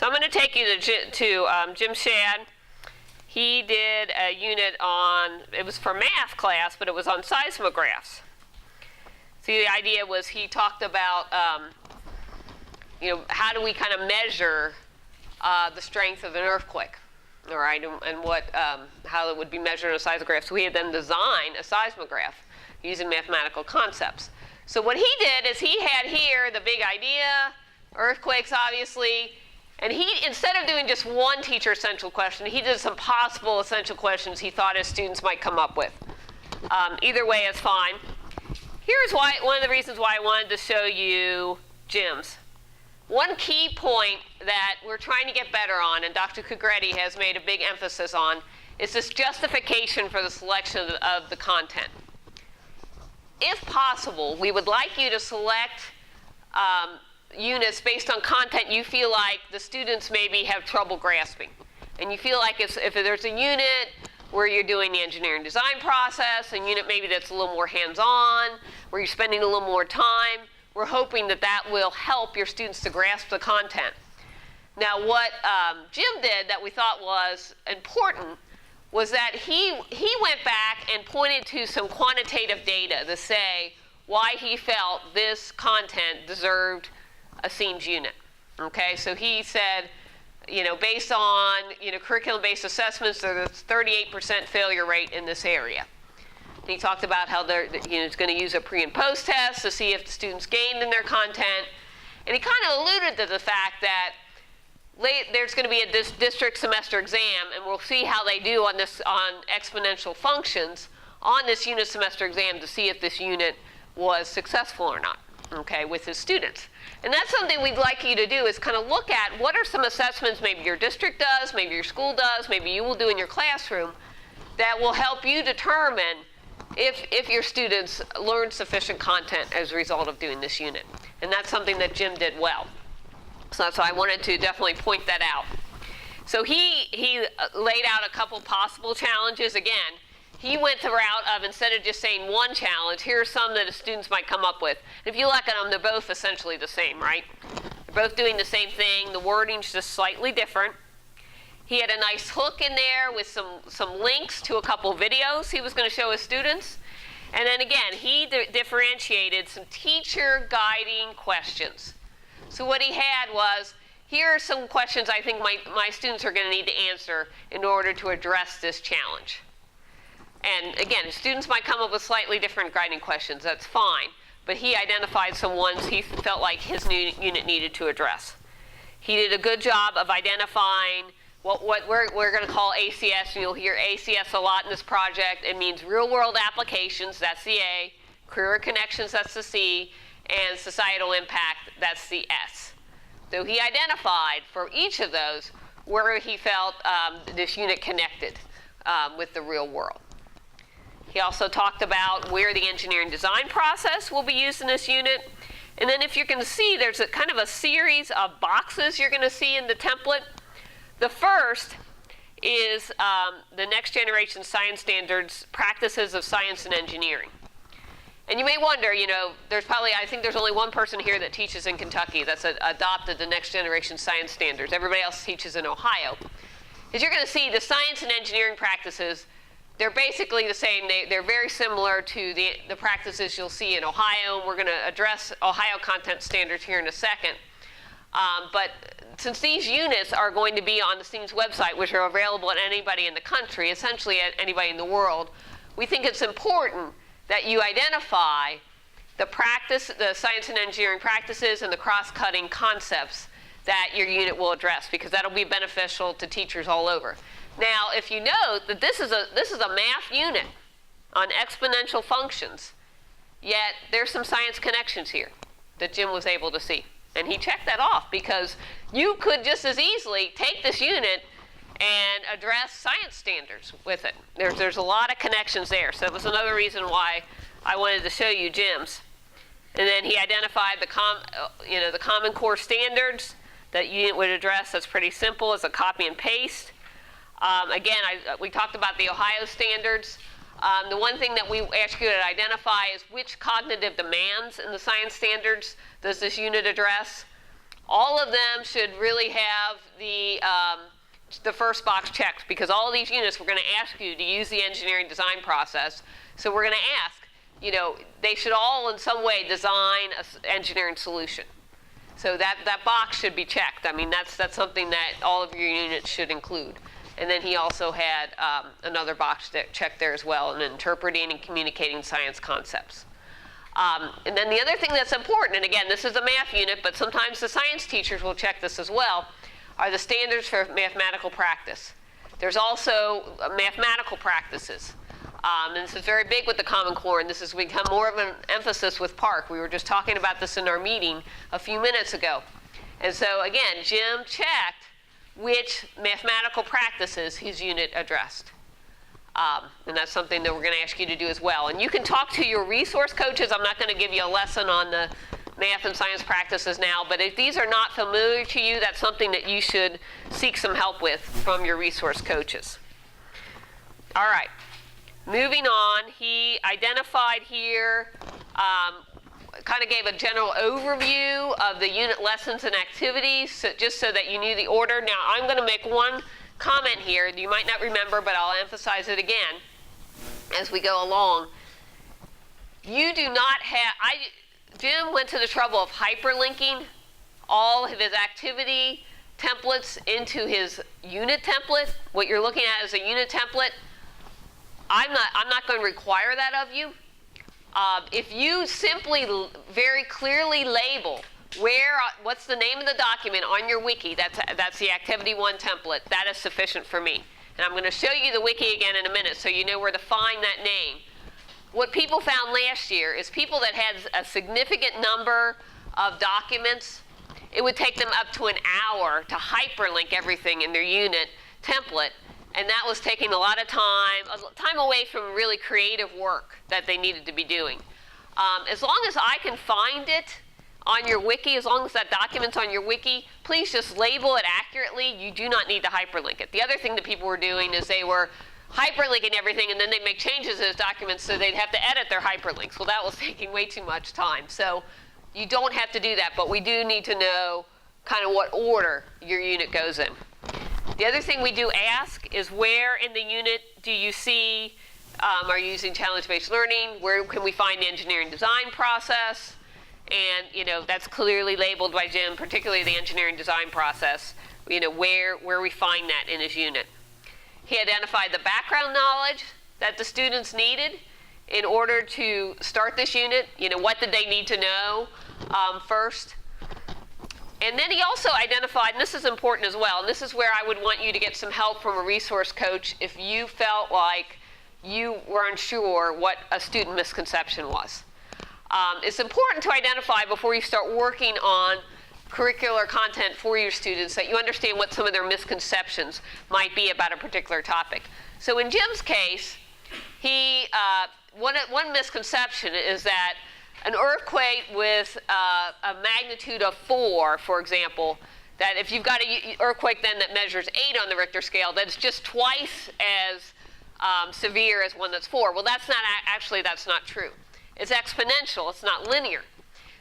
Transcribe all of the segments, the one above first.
So I'm going to take you to Jim Shad. He did a unit on, it was for math class, but it was on seismographs. See, the idea was he talked about, how do we kind of measure the strength of an earthquake, all right, and how it would be measured on a seismograph. So he had then designed a seismograph using mathematical concepts. So what he did is he had here the big idea, earthquakes obviously, and he, instead of doing just one teacher essential question, he did some possible essential questions he thought his students might come up with. Either way is fine. Here's one of the reasons why I wanted to show you Jim's. One key point that we're trying to get better on, and Dr. Cugretti has made a big emphasis on, is this justification for the selection of the content. If possible, we would like you to select units based on content you feel like the students maybe have trouble grasping. And you feel like if there's a unit where you're doing the engineering design process, a unit maybe that's a little more hands-on, where you're spending a little more time, we're hoping that that will help your students to grasp the content. Now what Jim did that we thought was important was that he went back and pointed to some quantitative data to say why he felt this content deserved a CEEMS unit. Okay, so he said, based on curriculum-based assessments, there's a 38% failure rate in this area. He talked about how it's going to use a pre and post test to see if the students gained in their content, and he kind of alluded to the fact that there's going to be a district semester exam, and we'll see how they do on exponential functions on this unit semester exam to see if this unit was successful or not, okay, with his students. And that's something we'd like you to do, is kind of look at what are some assessments maybe your district does, maybe your school does, maybe you will do in your classroom that will help you determine if your students learn sufficient content as a result of doing this unit. And that's something that Jim did well. So I wanted to definitely point that out. So he laid out a couple possible challenges. Again, he went the route of, instead of just saying one challenge, here are some that the students might come up with. If you look at them, they're both essentially the same, right? They're both doing the same thing. The wording's just slightly different. He had a nice hook in there with some links to a couple videos he was going to show his students. And then again, he differentiated some teacher guiding questions. So what he had was, here are some questions I think my students are going to need to answer in order to address this challenge. And again, students might come up with slightly different guiding questions. That's fine. But he identified some ones he felt like his new unit needed to address. He did a good job of identifying what we're going to call ACS. And you'll hear ACS a lot in this project. It means real-world applications, that's the A. Career connections, that's the C. And societal impact, that's the S. So he identified for each of those where he felt this unit connected with the real world. He also talked about where the engineering design process will be used in this unit. And then if you can see, there's a kind of a series of boxes you're going to see in the template. The first is the next generation science standards, practices of science and engineering. And you may wonder, there's probably, I think there's only one person here that teaches in Kentucky that's adopted the next generation science standards. Everybody else teaches in Ohio. As you're going to see, the science and engineering practices, they're basically the same. They're very similar to the practices you'll see in Ohio. We're going to address Ohio content standards here in a second. But since these units are going to be on the CEEMS website, which are available at anybody in the country, essentially at anybody in the world, we think it's important that you identify the science and engineering practices and the cross-cutting concepts that your unit will address, because that'll be beneficial to teachers all over. Now, if you note that this is a math unit on exponential functions, yet there's some science connections here that Jim was able to see. And he checked that off, because you could just as easily take this unit and address science standards with it. There's a lot of connections there. So that was another reason why I wanted to show you Jim's. And then he identified the Common Core standards that unit would address. That's pretty simple. It's a copy and paste. Again, we talked about the Ohio standards. The one thing that we ask you to identify is which cognitive demands in the science standards does this unit address. all of them should really have the first box checked, because all of these units we're going to ask you to use the engineering design process. So we're going to ask, they should all in some way design an engineering solution. So that box should be checked. I mean, that's something that all of your units should include. And then he also had another box checked there as well, in interpreting and communicating science concepts. And then the other thing that's important, and again, this is a math unit, but sometimes the science teachers will check this as well, are the standards for mathematical practice. There's also mathematical practices. And this is very big with the Common Core, and this has become more of an emphasis with Park. We were just talking about this in our meeting a few minutes ago. And so again, Jim checked which mathematical practices his unit addressed. And that's something that we're going to ask you to do as well. And you can talk to your resource coaches. I'm not going to give you a lesson on the math and science practices now, but if these are not familiar to you, that's something that you should seek some help with from your resource coaches. All right. Moving on, he identified here, kind of gave a general overview of the unit lessons and activities, just so that you knew the order. Now, I'm going to make one comment here. You might not remember, but I'll emphasize it again as we go along. You do not have, Jim went to the trouble of hyperlinking all of his activity templates into his unit template. What you're looking at is a unit template. I'm not going to require that of you. If you simply very clearly label what's the name of the document on your wiki, that's the Activity 1 template, that is sufficient for me. And I'm going to show you the wiki again in a minute so you know where to find that name. What people found last year is people that had a significant number of documents, it would take them up to an hour to hyperlink everything in their unit template. And that was taking a lot of time away from really creative work that they needed to be doing. As long as I can find it on your wiki, as long as that document's on your wiki, please just label it accurately. You do not need to hyperlink it. The other thing that people were doing is they were hyperlinking everything, and then they'd make changes to those documents, so they'd have to edit their hyperlinks. Well, that was taking way too much time. So you don't have to do that, but we do need to know kind of what order your unit goes in. The other thing we do ask is, where in the unit do you see, are you using challenge-based learning? Where can we find the engineering design process? And that's clearly labeled by Jim, particularly the engineering design process, where we find that in his unit. He identified the background knowledge that the students needed in order to start this unit. What did they need to know first? And then he also identified, and this is important as well, and this is where I would want you to get some help from a resource coach if you felt like you were unsure what a student misconception was. It's important to identify before you start working on curricular content for your students that you understand what some of their misconceptions might be about a particular topic. So in Jim's case, one misconception is that an earthquake with a magnitude of 4, for example, that if you've got an earthquake then that measures 8 on the Richter scale, that it's just twice as severe as one that's 4. Well, that's not true. It's exponential. It's not linear.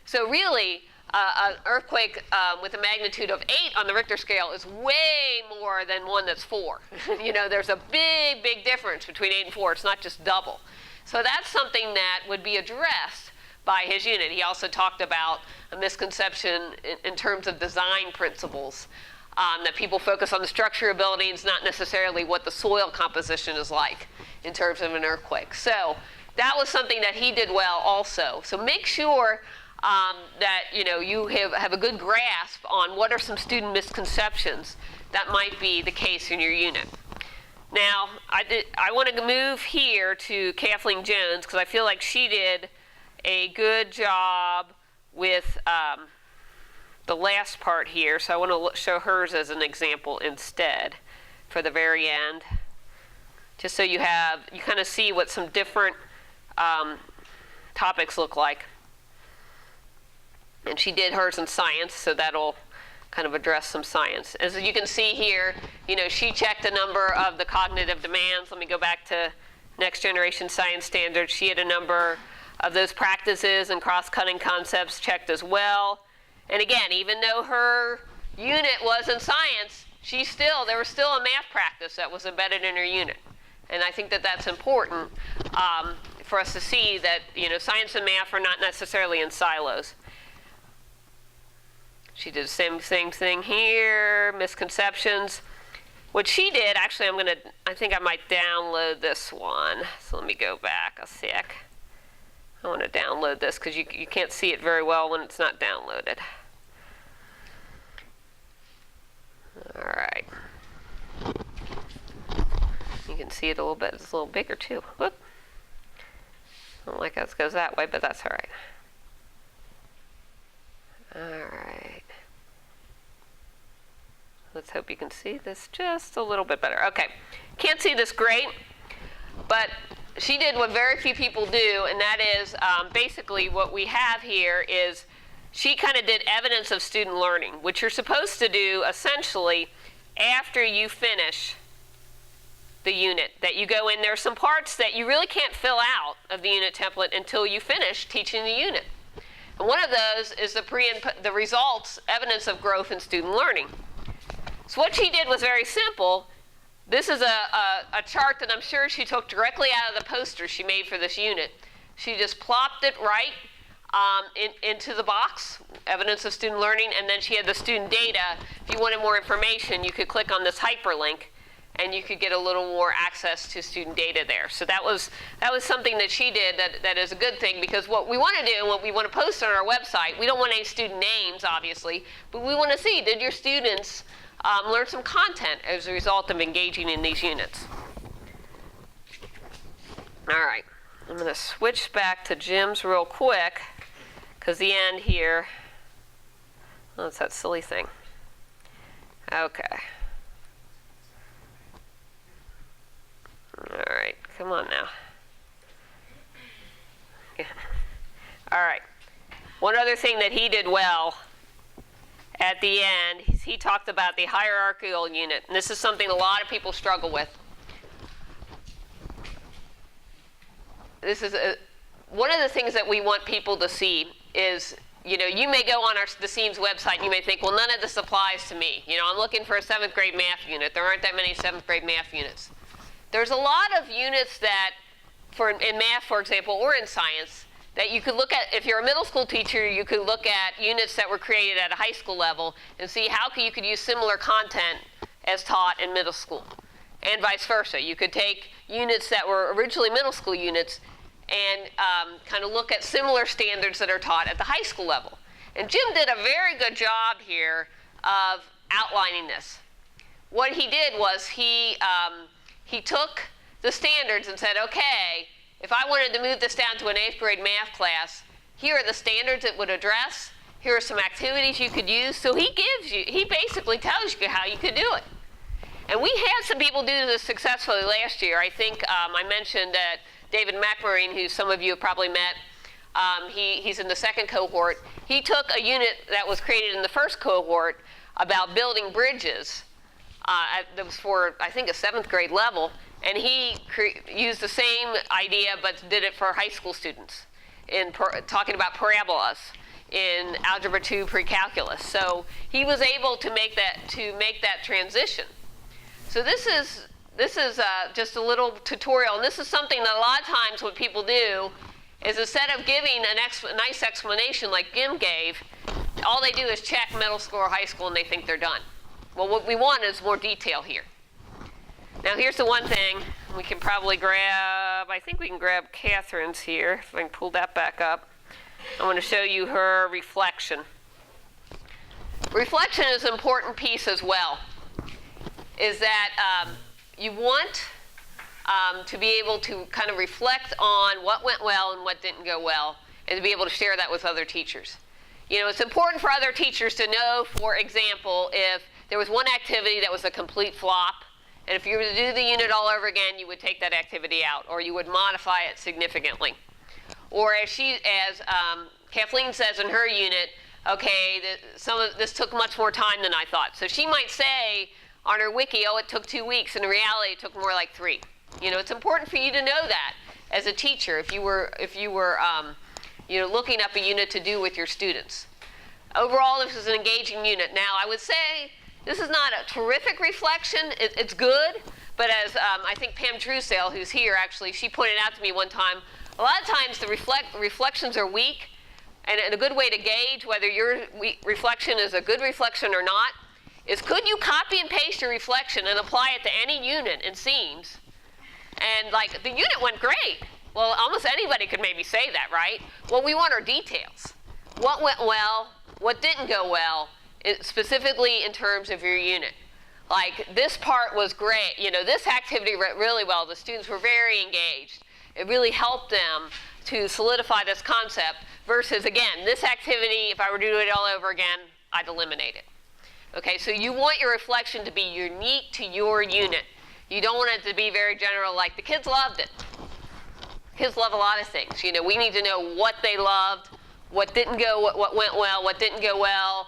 So really, an earthquake with a magnitude of 8 on the Richter scale is way more than one that's 4. There's a big, big difference between 8 and 4. It's not just double. So that's something that would be addressed by his unit. He also talked about a misconception in terms of design principles, that people focus on the structure of buildings, not necessarily what the soil composition is like in terms of an earthquake. So that was something that he did well also. So make sure that you have a good grasp on what are some student misconceptions that might be the case in your unit. Now, I want to move here to Kathleen Jones, because I feel like she did a good job with the last part here, so I want to show hers as an example instead for the very end, just so you kind of see what some different topics look like. And she did hers in science, so that'll kind of address some science. As you can see here, she checked a number of the cognitive demands. Let me go back to Next Generation Science Standards. She had a number of those practices and cross-cutting concepts checked as well. And again, even though her unit was in science, there was still a math practice that was embedded in her unit. And I think that that's important for us to see that, science and math are not necessarily in silos. She did the same thing here, misconceptions. What she did, actually, I think I might download this one. So let me go back a sec. I want to download this because you can't see it very well when it's not downloaded. All right. You can see it a little bit. It's a little bigger too. Whoop. I don't like how it goes that way, but that's all right. All right. Let's hope you can see this just a little bit better. Okay. Can't see this great, but she did what very few people do, and that is basically what we have here is she kind of did evidence of student learning, which you're supposed to do essentially after you finish the unit. That you go in, there are some parts that you really can't fill out of the unit template until you finish teaching the unit. And one of those is the results, evidence of growth in student learning. So what she did was very simple. This is a chart that I'm sure she took directly out of the poster she made for this unit. She just plopped it right into the box, evidence of student learning, and then she had the student data. If you wanted more information, you could click on this hyperlink, and you could get a little more access to student data there. So that was something that she did that is a good thing, because what we want to do and what we want to post on our website, we don't want any student names, obviously, but we want to see, did your students learn some content as a result of engaging in these units? All right, I'm going to switch back to Jim's real quick, because the end here, oh, it's that silly thing. Okay. All right, come on now. All right. One other thing that he did well at the end, he talked about the hierarchical unit. And this is something a lot of people struggle with. This is one of the things that we want people to see is, you may go on the CEEMS website and you may think, well, none of this applies to me. I'm looking for a 7th grade math unit. There aren't that many 7th grade math units. There's a lot of units that, in math, for example, or in science, that you could look at. If you're a middle school teacher, you could look at units that were created at a high school level and see how you could use similar content as taught in middle school. And vice versa. You could take units that were originally middle school units and kind of look at similar standards that are taught at the high school level. And Jim did a very good job here of outlining this. What he did was he took the standards and said, okay, if I wanted to move this down to an 8th grade math class, here are the standards it would address. Here are some activities you could use. So he basically tells you how you could do it. And we had some people do this successfully last year. I think I mentioned that David McMurray, who some of you have probably met, he's in the 2nd cohort. He took a unit that was created in the 1st cohort about building bridges. That was for, I think, a 7th grade level. And he used the same idea, but did it for high school students in talking about parabolas in Algebra 2 pre-calculus. So he was able to make that transition. So this is just a little tutorial, and this is something that a lot of times what people do is instead of giving a nice explanation like Jim gave, all they do is check middle school or high school and they think they're done. Well, what we want is more detail here. Now here's the one thing we can probably grab. I think we can grab Catherine's here, if I can pull that back up. I want to show you her reflection. Reflection is an important piece as well, is that you want to be able to kind of reflect on what went well and what didn't go well, and to be able to share that with other teachers. It's important for other teachers to know, for example, if there was one activity that was a complete flop, and if you were to do the unit all over again, you would take that activity out, or you would modify it significantly. Or as Kathleen says in her unit, okay, some of this took much more time than I thought. So she might say on her wiki, oh, it took 2 weeks, and in reality, it took more like 3. It's important for you to know that as a teacher if you were looking up a unit to do with your students. Overall, this is an engaging unit. Now, I would say this is not a terrific reflection. It's good, but as I think Pam Truesdale, who's here actually, she pointed out to me one time, a lot of times the reflections are weak, and a good way to gauge whether your reflection is a good reflection or not is, could you copy and paste your reflection and apply it to any unit in CEEMS? And like, the unit went great. Well, almost anybody could maybe say that, right? Well, we want our details. What went well? What didn't go well? Specifically in terms of your unit. Like, this part was great. You know, this activity went really well. The students were very engaged. It really helped them to solidify this concept versus, again, this activity, if I were to do it all over again, I'd eliminate it. Okay, so you want your reflection to be unique to your unit. You don't want it to be very general, like the kids loved it. Kids love a lot of things. You know, we need to know what they loved, what didn't go, what went well, what didn't go well.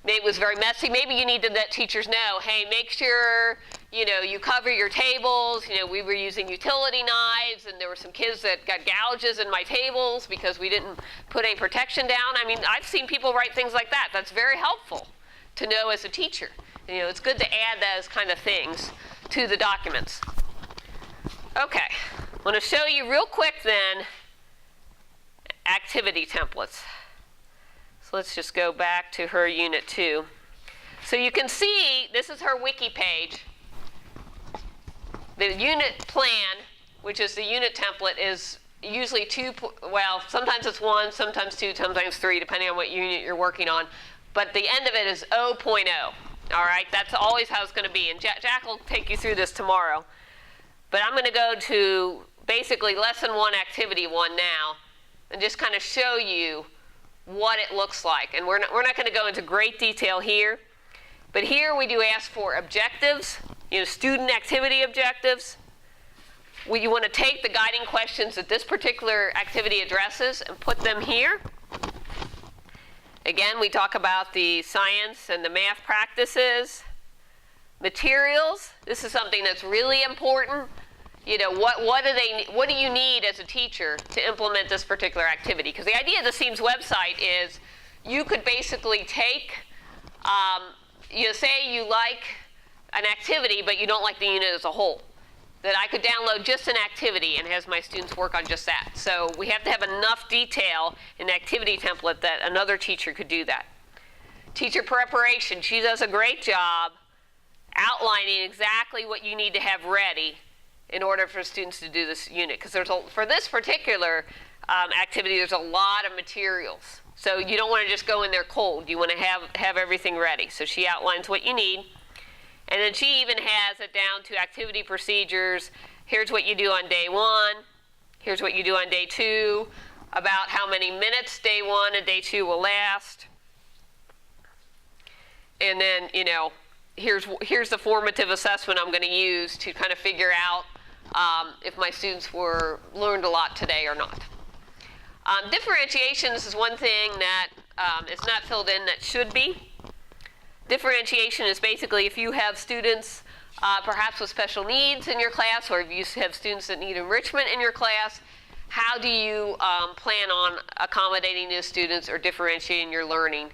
Maybe it was very messy. Maybe you need to let teachers know, hey, make sure, you know, you cover your tables. You know, we were using utility knives, and there were some kids that got gouges in my tables because we didn't put any protection down. I mean, I've seen people write things like that. That's very helpful to know as a teacher. You know, it's good to add those kind of things to the documents. Okay, I'm going to show you real quick then activity templates. So let's just go back to her unit 2. So you can see this is her Wiki page. The unit plan, which is the unit template, is usually 2, well, sometimes it's 1, sometimes 2, sometimes 3, depending on what unit you're working on. But the end of it is 0.0. All right, that's always how it's going to be. And Jack will take you through this tomorrow. But I'm going to go to basically lesson 1, activity 1 now, and just kind of show you what it looks like. And we're not going to go into great detail here. But here we do ask for objectives, you know, student activity objectives. You want to take the guiding questions that this particular activity addresses and put them here. Again, we talk about the science and the math practices. Materials, this is something that's really important. You know, what do you need as a teacher to implement this particular activity? Because the idea of the CEEMS website is you could basically take, you know, say you like an activity, but you don't like the unit as a whole. That I could download just an activity and have my students work on just that. So we have to have enough detail in the activity template that another teacher could do that. Teacher preparation, she does a great job outlining exactly what you need to have ready in order for students to do this unit. Because for this particular activity, there's a lot of materials. So you don't want to just go in there cold. You want to have everything ready. So she outlines what you need. And then she even has it down to activity procedures. Here's what you do on day 1. Here's what you do on day 2. About how many minutes day 1 and day 2 will last. And then, you know, here's the formative assessment I'm going to use to kind of figure out if my students learned a lot today or not. Differentiations is one thing that is not filled in that should be. Differentiation is basically if you have students perhaps with special needs in your class, or if you have students that need enrichment in your class, how do you plan on accommodating those students or differentiating your learning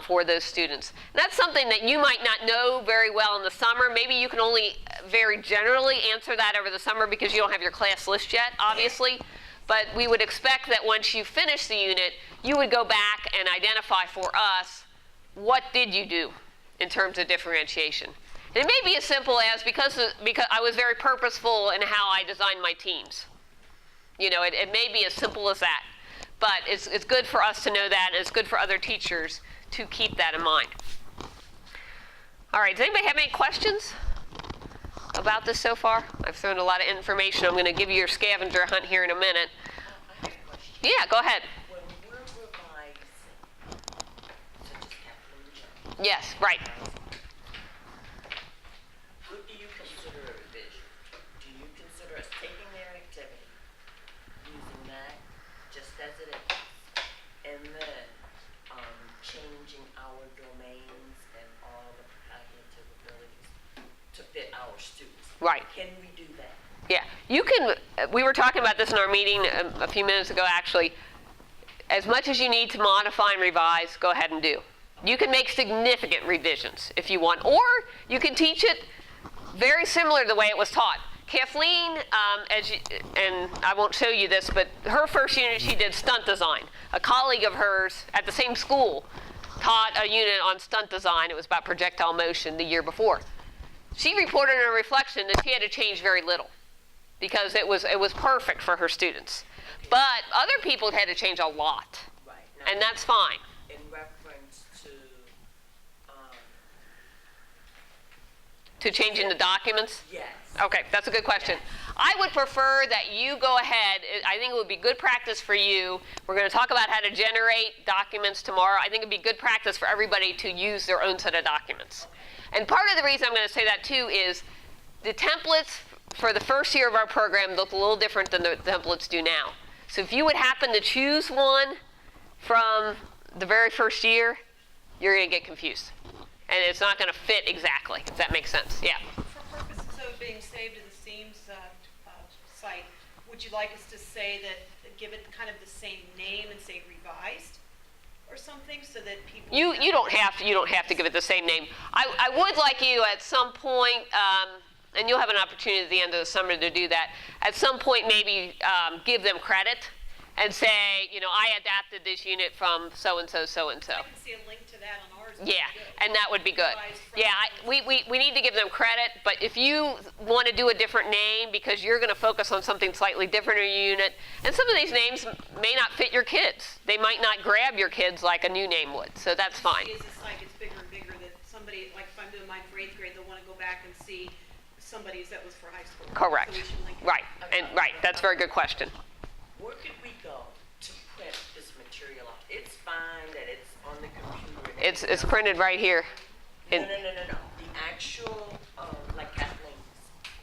for those students? And that's something that you might not know very well in the summer. Maybe you can only very generally answer that over the summer because you don't have your class list yet, obviously. But we would expect that once you finish the unit, you would go back and identify for us, what did you do in terms of differentiation? And it may be as simple as because I was very purposeful in how I designed my teams. You know, it may be as simple as that. But it's good for us to know that, and it's good for other teachers to keep that in mind. All right, does anybody have any questions about this so far? I've thrown a lot of information. I'm going to give you your scavenger hunt here in a minute. I have a question. Yeah, go ahead. When we're revising, such as capital return, Yes, right. what do you consider a revision? Do you consider us taking their activity, using that just as it is, and then changing our domains and all the cognitive abilities to fit our students? Right. Can we do that? Yeah, you can. We were talking about this in our meeting a few minutes ago, actually. as much as you need to modify and revise, go ahead and do. You can make significant revisions if you want, or you can teach it very similar to the way it was taught. Kathleen, and I won't show you this, but her first unit she did stunt design. A colleague of hers at the same school taught a unit on stunt design. It was about projectile motion the year before. She reported in a reflection that she had to change very little because it was perfect for her students. But other people had to change a lot, Right. and that's fine. In reference To changing the documents? yes. Okay, that's a good question. I would prefer that you go ahead. I think it would be good practice for you. We're going to talk about how to generate documents tomorrow. I think it would be good practice for everybody to use their own set of documents. And part of the reason I'm going to say that too is the templates for the first year of our program look a little different than the templates do now. So if you would happen to choose one from the very first year, you're going to get confused. And it's not going to fit exactly, if that makes sense. Yeah. For purposes of being saved in the CEEMS site, would you like us to say that, give it kind of the same name and say revised or something so that people... You don't have to give it the same name. I would like you at some point, and you'll have an opportunity at the end of the summer to do that, at some point maybe give them credit and say, I adapted this unit from so-and-so, so-and-so. I can see a link to that on ours. Yeah, and that would be good. Yeah, we need to give them credit, but if you want to do a different name because you're going to focus on something slightly different in your unit, and some of these names may not fit your kids. They might not grab your kids like a new name would, so that's fine. As the site gets bigger and bigger, that somebody, like if I'm doing mine for 8th grade, they'll want to go back and see somebody's that was for high school. Correct. So we should link it. Right, that's a very good question. Where could we go to print this material off? It's fine that it's on the computer. and It's printed right here. No. The actual, like Kathleen's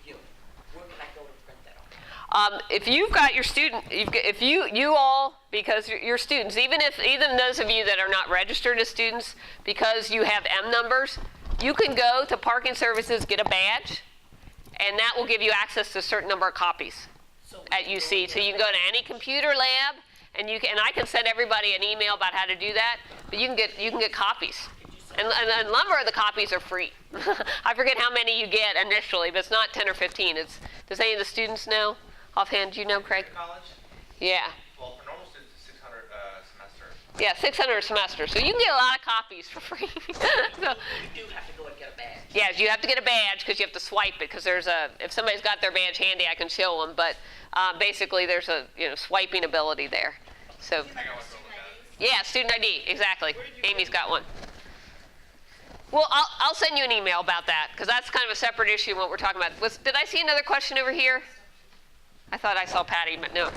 unit. Where can I go to print that off? If you've got your student, if you all, because you're students, even those of you that are not registered as students, because you have M numbers, you can go to Parking Services, get a badge, and that will give you access to a certain number of copies at UC. So you can go to any computer lab, and I can send everybody an email about how to do that. But you can get copies, and a number of the copies are free. I forget how many you get initially, but it's not 10 or 15. Does any of the students know offhand? Do you know, Craig? College? Yeah. Well, for normal students, it's 600 a semester. Yeah, 600 a semester. So you can get a lot of copies for free. So, You do have to go and get a badge. yes, you have to get a badge because you have to swipe it. Because if somebody's got their badge handy, I can show them. But basically, there's a swiping ability there. So I got one to look at. yeah, student ID, exactly. Amy's got one. Well, I'll send you an email about that because that's kind of a separate issue in what we're talking about. Did I see another question over here? I thought I saw Patty, but no.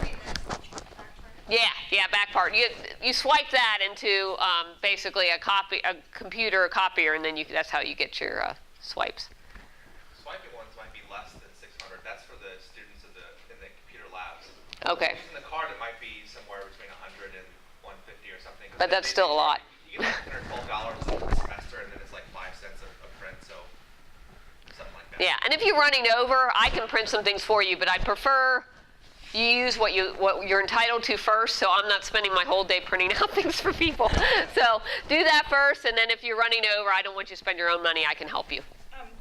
Yeah, back part. You swipe that into basically a computer copier, and then that's how you get your swipes. Swiping ones might be less than 600. That's for the students in the computer labs. Okay. Using the card, it might be somewhere between 100 and 150 or something. But that's still a lot. You get like $112 per semester, and then it's like 5 cents a print, so something like that. Yeah, and if you're running over, I can print some things for you, but I prefer you use what you're entitled to first, so I'm not spending my whole day printing out things for people. So do that first, and then if you're running over, I don't want you to spend your own money, I can help you.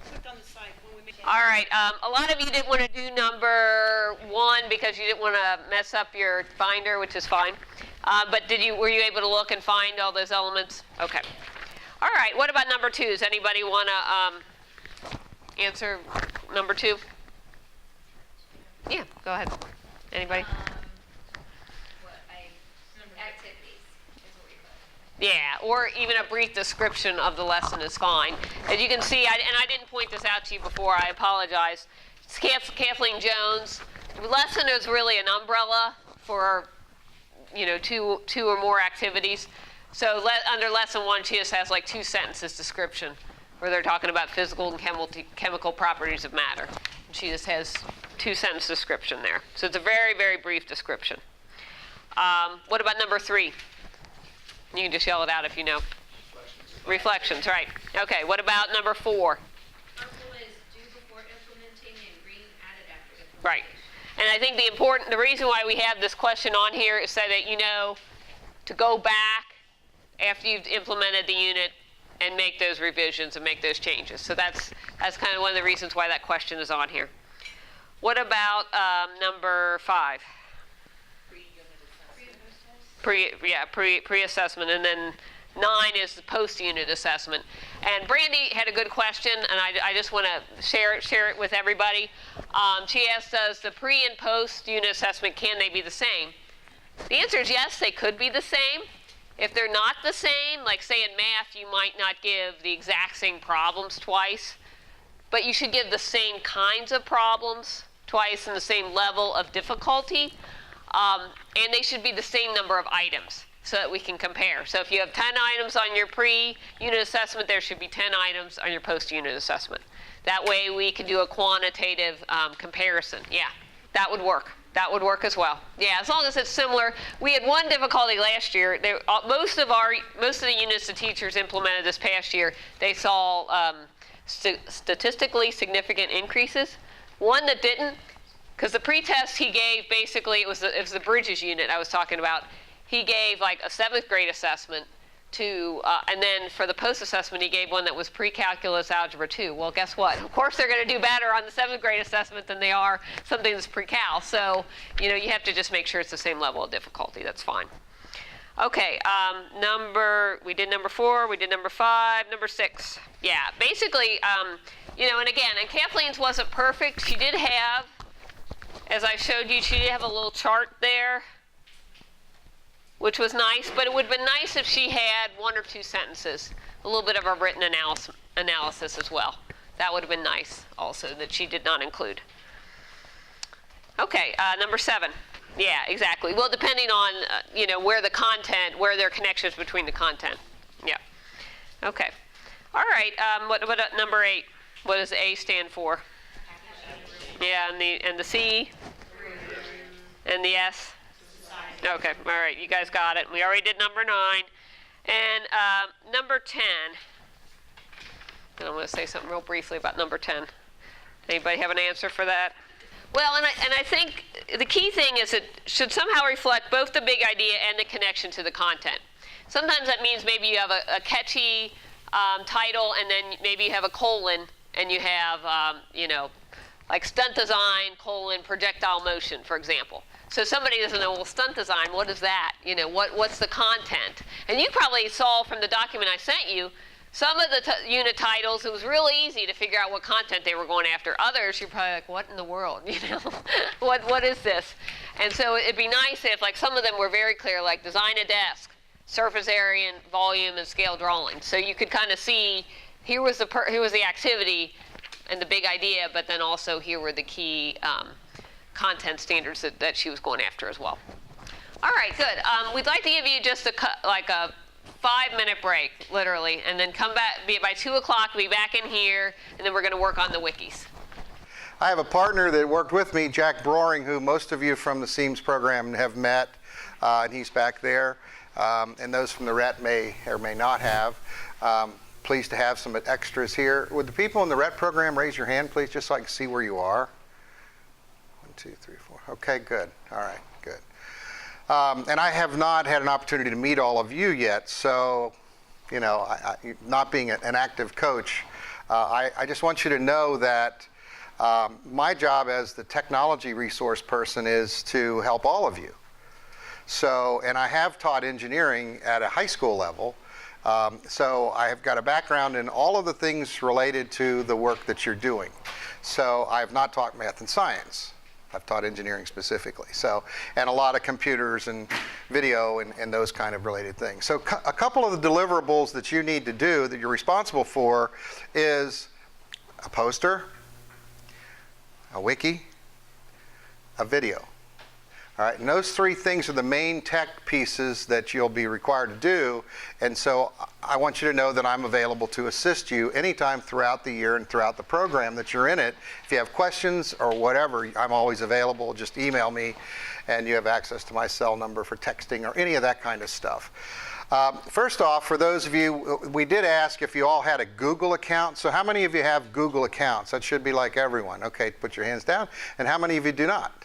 Clicked on the site when we make it. All right, a lot of you didn't want to do number 1 because you didn't want to mess up your binder, which is fine. But were you able to look and find all those elements? Okay. All right, what about number 2? Does anybody want to answer number 2? Yeah, go ahead. Anybody? Activities is what we put. Yeah, or even a brief description of the lesson is fine. As you can see, and I didn't point this out to you before, I apologize. It's Kathleen Jones. The lesson is really an umbrella for, 2 or more activities. So under lesson 1, she just has like 2 sentences description where they're talking about physical and chemical properties of matter. And she just has 2-sentence description there. So it's a very, very brief description. What about number 3? You can just yell it out if you know. Reflections, right. Okay, what about number 4? Harmful is do before implementing and green added after implementation. Right. And I think the reason why we have this question on here is so that to go back after you've implemented the unit and make those revisions and make those changes. So that's kind of one of the reasons why that question is on here. What about number 5? Pre-assessment, and then 9 is the post-unit assessment. And Brandy had a good question, and I just want to share it with everybody. She asked us, the pre and post-unit assessment, can they be the same? The answer is yes, they could be the same. If they're not the same, like say in math, you might not give the exact same problems twice, but you should give the same kinds of problems twice and the same level of difficulty, and they should be the same number of items so that we can compare. So if you have 10 items on your pre-unit assessment, there should be 10 items on your post-unit assessment. That way we can do a quantitative comparison. Yeah, that would work. That would work as well. Yeah, as long as it's similar. We had one difficulty last year. Most of the units the teachers implemented this past year, they saw statistically significant increases. One that didn't, because the pretest he gave, basically it was the Bridges unit I was talking about. He gave like a 7th grade assessment to, and then for the post-assessment he gave one that was pre-calculus algebra 2. Well, guess what? Of course they're going to do better on the 7th grade assessment than they are something that's pre-cal. So, you have to just make sure it's the same level of difficulty. That's fine. Okay, we did number 4, we did number 5, number 6. Yeah, basically, and again, and Kathleen's wasn't perfect. She did have, as I showed you, she did have a little chart there, which was nice, but it would have been nice if she had 1 or 2 sentences, a little bit of a written analysis as well. That would have been nice also, that she did not include. Okay, number 7. Yeah, exactly. Well, depending on, where there are connections between the content. Yeah. Okay. All right, what about number 8? What does A stand for? Yeah, and the C? And the S? Okay, all right, you guys got it. We already did number 9. And number 10, and I'm going to say something real briefly about number 10. Anybody have an answer for that? Well, and I think the key thing is it should somehow reflect both the big idea and the connection to the content. Sometimes that means maybe you have a catchy title, and then maybe you have a colon, and you have, like stunt design, projectile motion, for example. So somebody doesn't know, well, stunt design, what is that? What's the content? And you probably saw from the document I sent you, some of the unit titles, it was really easy to figure out what content they were going after. Others, you're probably like, what in the world? What is this? And so it'd be nice if, like, some of them were very clear, like design a desk, surface area and volume and scale drawing. So you could kind of see, here was the activity and the big idea, but then also here were the key content standards that she was going after as well. All right, good. We'd like to give you just a 5-minute break, literally, and then come back. By 2 o'clock, we'll be back in here, and then we're going to work on the wikis. I have a partner that worked with me, Jack Broering, who most of you from the CEEMS program have met, and he's back there. And those from the RET may or may not have. Pleased to have some extras here. Would the people in the RET program raise your hand, please, just so I can see where you are? 1, 2, 3, 4. Okay, good. All right, good. And I have not had an opportunity to meet all of you yet, so, not being an active coach, I just want you to know that my job as the technology resource person is to help all of you. So, and I have taught engineering at a high school level, so I have got a background in all of the things related to the work that you're doing. So I have not taught math and science. I've taught engineering specifically. So, and a lot of computers and video and those kind of related things. So a couple of the deliverables that you need to do that you're responsible for is a poster, a wiki, a video. All right, and those 3 things are the main tech pieces that you'll be required to do. And so I want you to know that I'm available to assist you anytime throughout the year and throughout the program that you're in it. If you have questions or whatever, I'm always available. Just email me, and you have access to my cell number for texting or any of that kind of stuff. First off, for those of you, we did ask if you all had a Google account. So how many of you have Google accounts? That should be like everyone. Okay, put your hands down. And how many of you do not?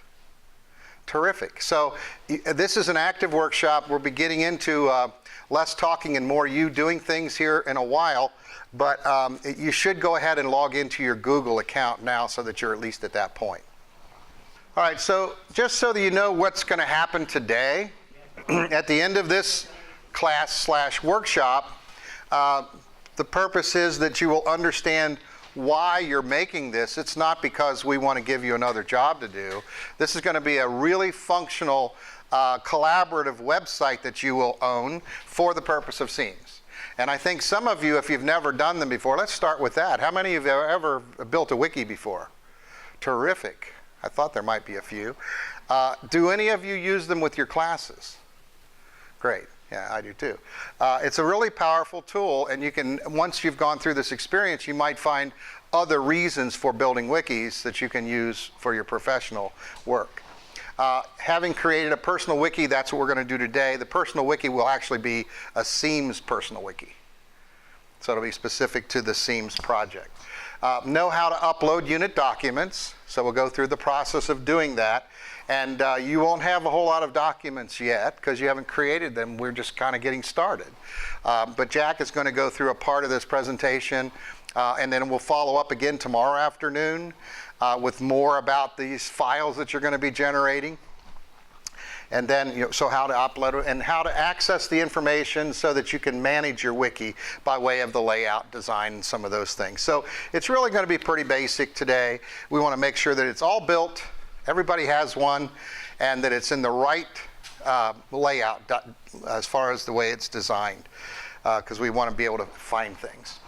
Terrific. So this is an active workshop. We'll be getting into less talking and more you doing things here in a while, but you should go ahead and log into your Google account now so that you're at least at that point. All right, so just so that you know what's going to happen today, at the end of this class/workshop, the purpose is that you will understand why you're making this. It's not because we want to give you another job to do. This is going to be a really functional, collaborative website that you will own for the purpose of CEEMS. And I think some of you, if you've never done them before, let's start with that. How many of you have ever built a wiki before? Terrific. I thought there might be a few. Do any of you use them with your classes? Great. Yeah, I do too. It's a really powerful tool, and you can, once you've gone through this experience, you might find other reasons for building wikis that you can use for your professional work. Having created a personal wiki, that's what we're going to do today. The personal wiki will actually be a CEEMS personal wiki. So it'll be specific to the CEEMS project. Know how to upload unit documents, so we'll go through the process of doing that. And you won't have a whole lot of documents yet because you haven't created them. We're just kind of getting started. But Jack is going to go through a part of this presentation, and then we'll follow up again tomorrow afternoon with more about these files that you're going to be generating. And then, so how to upload it and how to access the information so that you can manage your wiki by way of the layout, design, and some of those things. So it's really going to be pretty basic today. We want to make sure that it's all built, everybody has one, and that it's in the right layout as far as the way it's designed, because we want to be able to find things.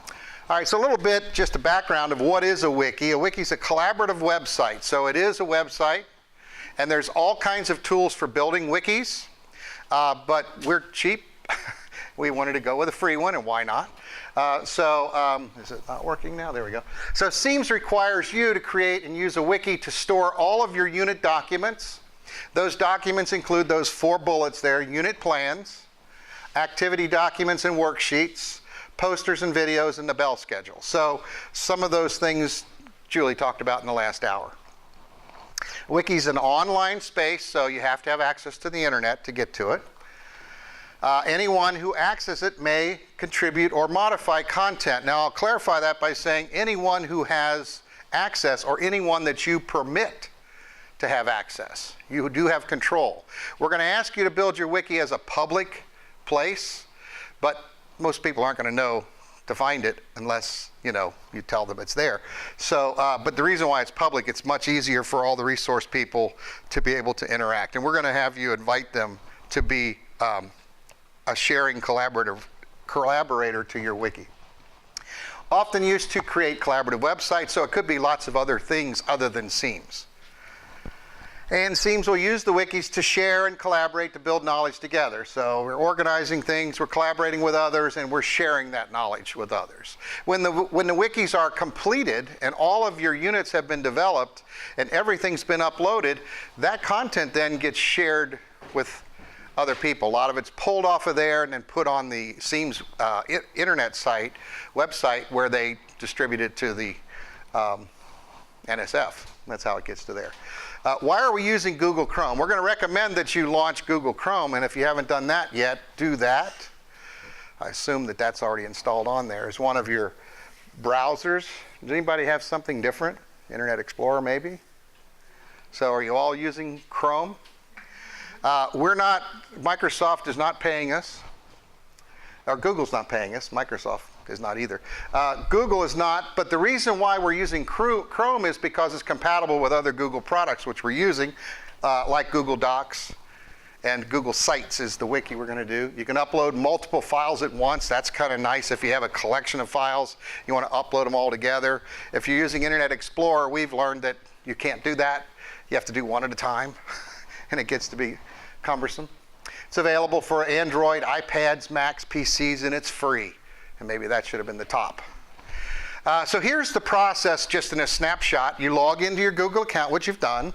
All right, so a little bit just a background of what is a wiki. A wiki is a collaborative website. So it is a website. And there's all kinds of tools for building wikis, but we're cheap. We wanted to go with a free one, and why not? Is it not working now? There we go. So CEEMS requires you to create and use a wiki to store all of your unit documents. Those documents include those 4 bullets there: unit plans, activity documents and worksheets, posters and videos, and the bell schedule. So some of those things Julie talked about in the last hour. Wiki's an online space, so you have to have access to the internet to get to it. Anyone who accesses it may contribute or modify content. Now, I'll clarify that by saying anyone who has access or anyone that you permit to have access. You do have control. We're going to ask you to build your wiki as a public place, but most people aren't going to know to find it unless you tell them it's there. So, but the reason why it's public, it's much easier for all the resource people to be able to interact. And we're going to have you invite them to be a sharing collaborator to your wiki. Often used to create collaborative websites, so it could be lots of other things other than CEEMS. And CEEMS will use the wikis to share and collaborate to build knowledge together. So we're organizing things, we're collaborating with others, and we're sharing that knowledge with others. When the wikis are completed and all of your units have been developed and everything's been uploaded, that content then gets shared with other people. A lot of it's pulled off of there and then put on the CEEMS internet website, where they distribute it to the NSF. That's how it gets to there. Why are we using Google Chrome? We're going to recommend that you launch Google Chrome, and if you haven't done that yet, do that. I assume that that's already installed on there as one of your browsers. Does anybody have something different? Internet Explorer, maybe? So are you all using Chrome? Microsoft is not paying us, or Google's not paying us. Microsoft is not either. Google is not, but the reason why we're using Chrome is because it's compatible with other Google products, which we're using, like Google Docs and Google Sites is the wiki we're going to do. You can upload multiple files at once. That's kind of nice if you have a collection of files. You want to upload them all together. If you're using Internet Explorer, we've learned that you can't do that. You have to do one at a time, and it gets to be cumbersome. It's available for Android, iPads, Macs, PCs, and it's free. And maybe that should have been the top. So here's the process just in a snapshot. You log into your Google account, which you've done.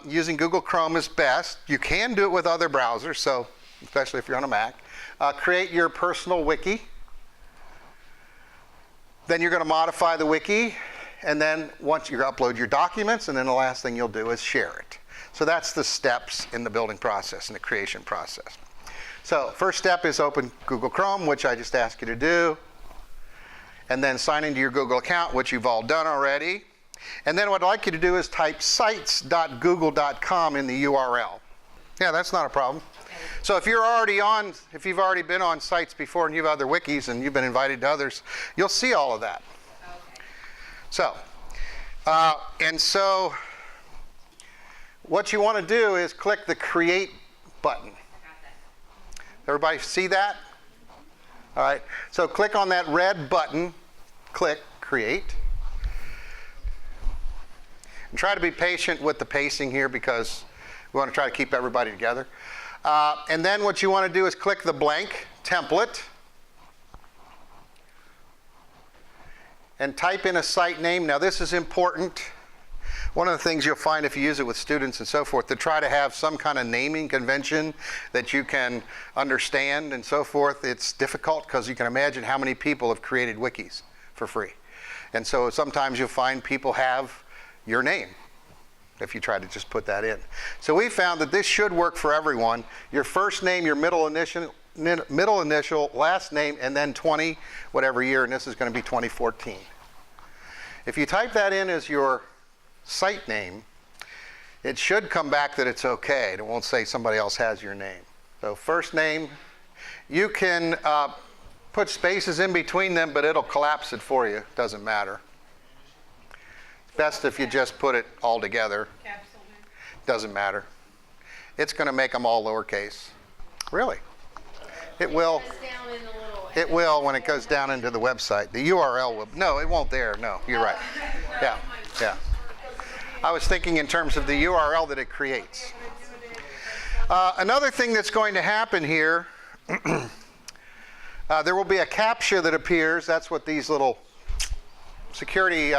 Using Google Chrome is best. You can do it with other browsers, so especially if you're on a Mac. Create your personal wiki. Then you're going to modify the wiki. And then once you upload your documents, and then the last thing you'll do is share it. So that's the steps in the building process, in the creation process. So first step is open Google Chrome, which I just asked you to do. And then sign into your Google account, which you've all done already. And then what I'd like you to do is type sites.google.com in the URL. Yeah, that's not a problem. So if you've already been on sites before and you have other wikis and you've been invited to others, you'll see all of that. Okay. So, what you want to do is click the Create button. I got that. Everybody see that? All right. So click on that red button. Click Create. And try to be patient with the pacing here because we want to try to keep everybody together. And then what you want to do is click the blank template and type in a site name. Now this is important. One of the things you'll find if you use it with students and so forth, to try to have some kind of naming convention that you can understand and so forth, it's difficult because you can imagine how many people have created wikis for free. And so sometimes you'll find people have your name if you try to just put that in. So we found that this should work for everyone. Your first name, your middle initial, last name, and then 20, whatever year, and this is going to be 2014. If you type that in as your site name, it should come back that it's okay. It won't say somebody else has your name. So first name, you can put spaces in between them, but it'll collapse it for you. Doesn't matter. Best if you just put it all together. Capsule name. Doesn't matter. It's going to make them all lowercase. Really? It will. It will when it goes down into the website. The URL will. No, it won't there. No, you're right. Yeah, yeah. I was thinking in terms of the URL that it creates. Another thing that's going to happen here, there will be a CAPTCHA that appears. That's what these little security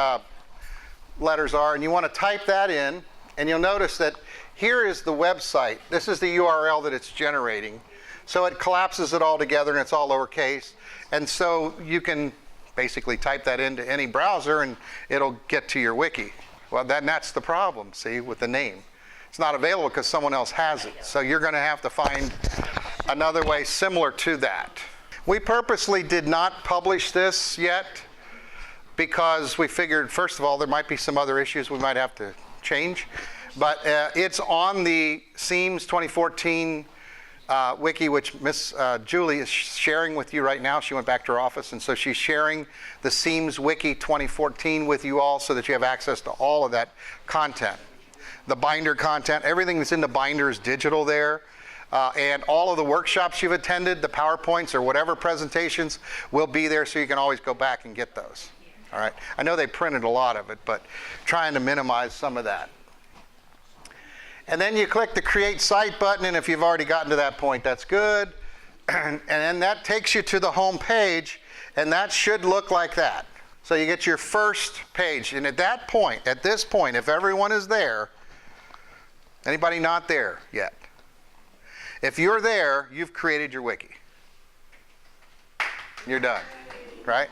letters are, and you want to type that in, and you'll notice that here is the website. This is the URL that it's generating. So it collapses it all together, and it's all lowercase. And so you can basically type that into any browser, and it'll get to your wiki. Well, that's the problem, see, with the name. It's not available because someone else has it. So you're going to have to find another way similar to that. We purposely did not publish this yet, because we figured, first of all, there might be some other issues we might have to change. But it's on the CEEMS 2014 wiki, which Miss Julie is sharing with you right now. She went back to her office, and so she's sharing the CEEMS wiki 2014 with you all so that you have access to all of that content. The binder content, everything that's in the binder is digital there. And all of the workshops you've attended, the PowerPoints or whatever presentations, will be there, so you can always go back and get those. All right. I know they printed a lot of it, but trying to minimize some of that. And then you click the Create Site button, and if you've already gotten to that point, that's good. And then that takes you to the home page, and that should look like that. So you get your first page, and at this point, if everyone is there, anybody not there yet? If you're there, you've created your wiki. You're done, right?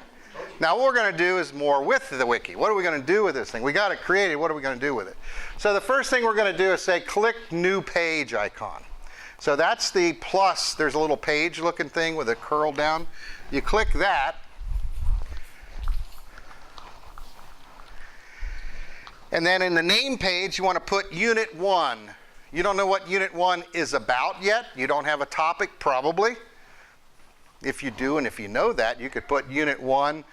Now what we're going to do is more with the wiki. What are we going to do with this thing? We got it created. What are we going to do with it? So the first thing we're going to do is say click New Page icon. So that's the plus. There's a little page looking thing with a curl down. You click that. And then in the name page, you want to put Unit 1. You don't know what Unit 1 is about yet. You don't have a topic, probably. If you do, and if you know that, you could put Unit 1,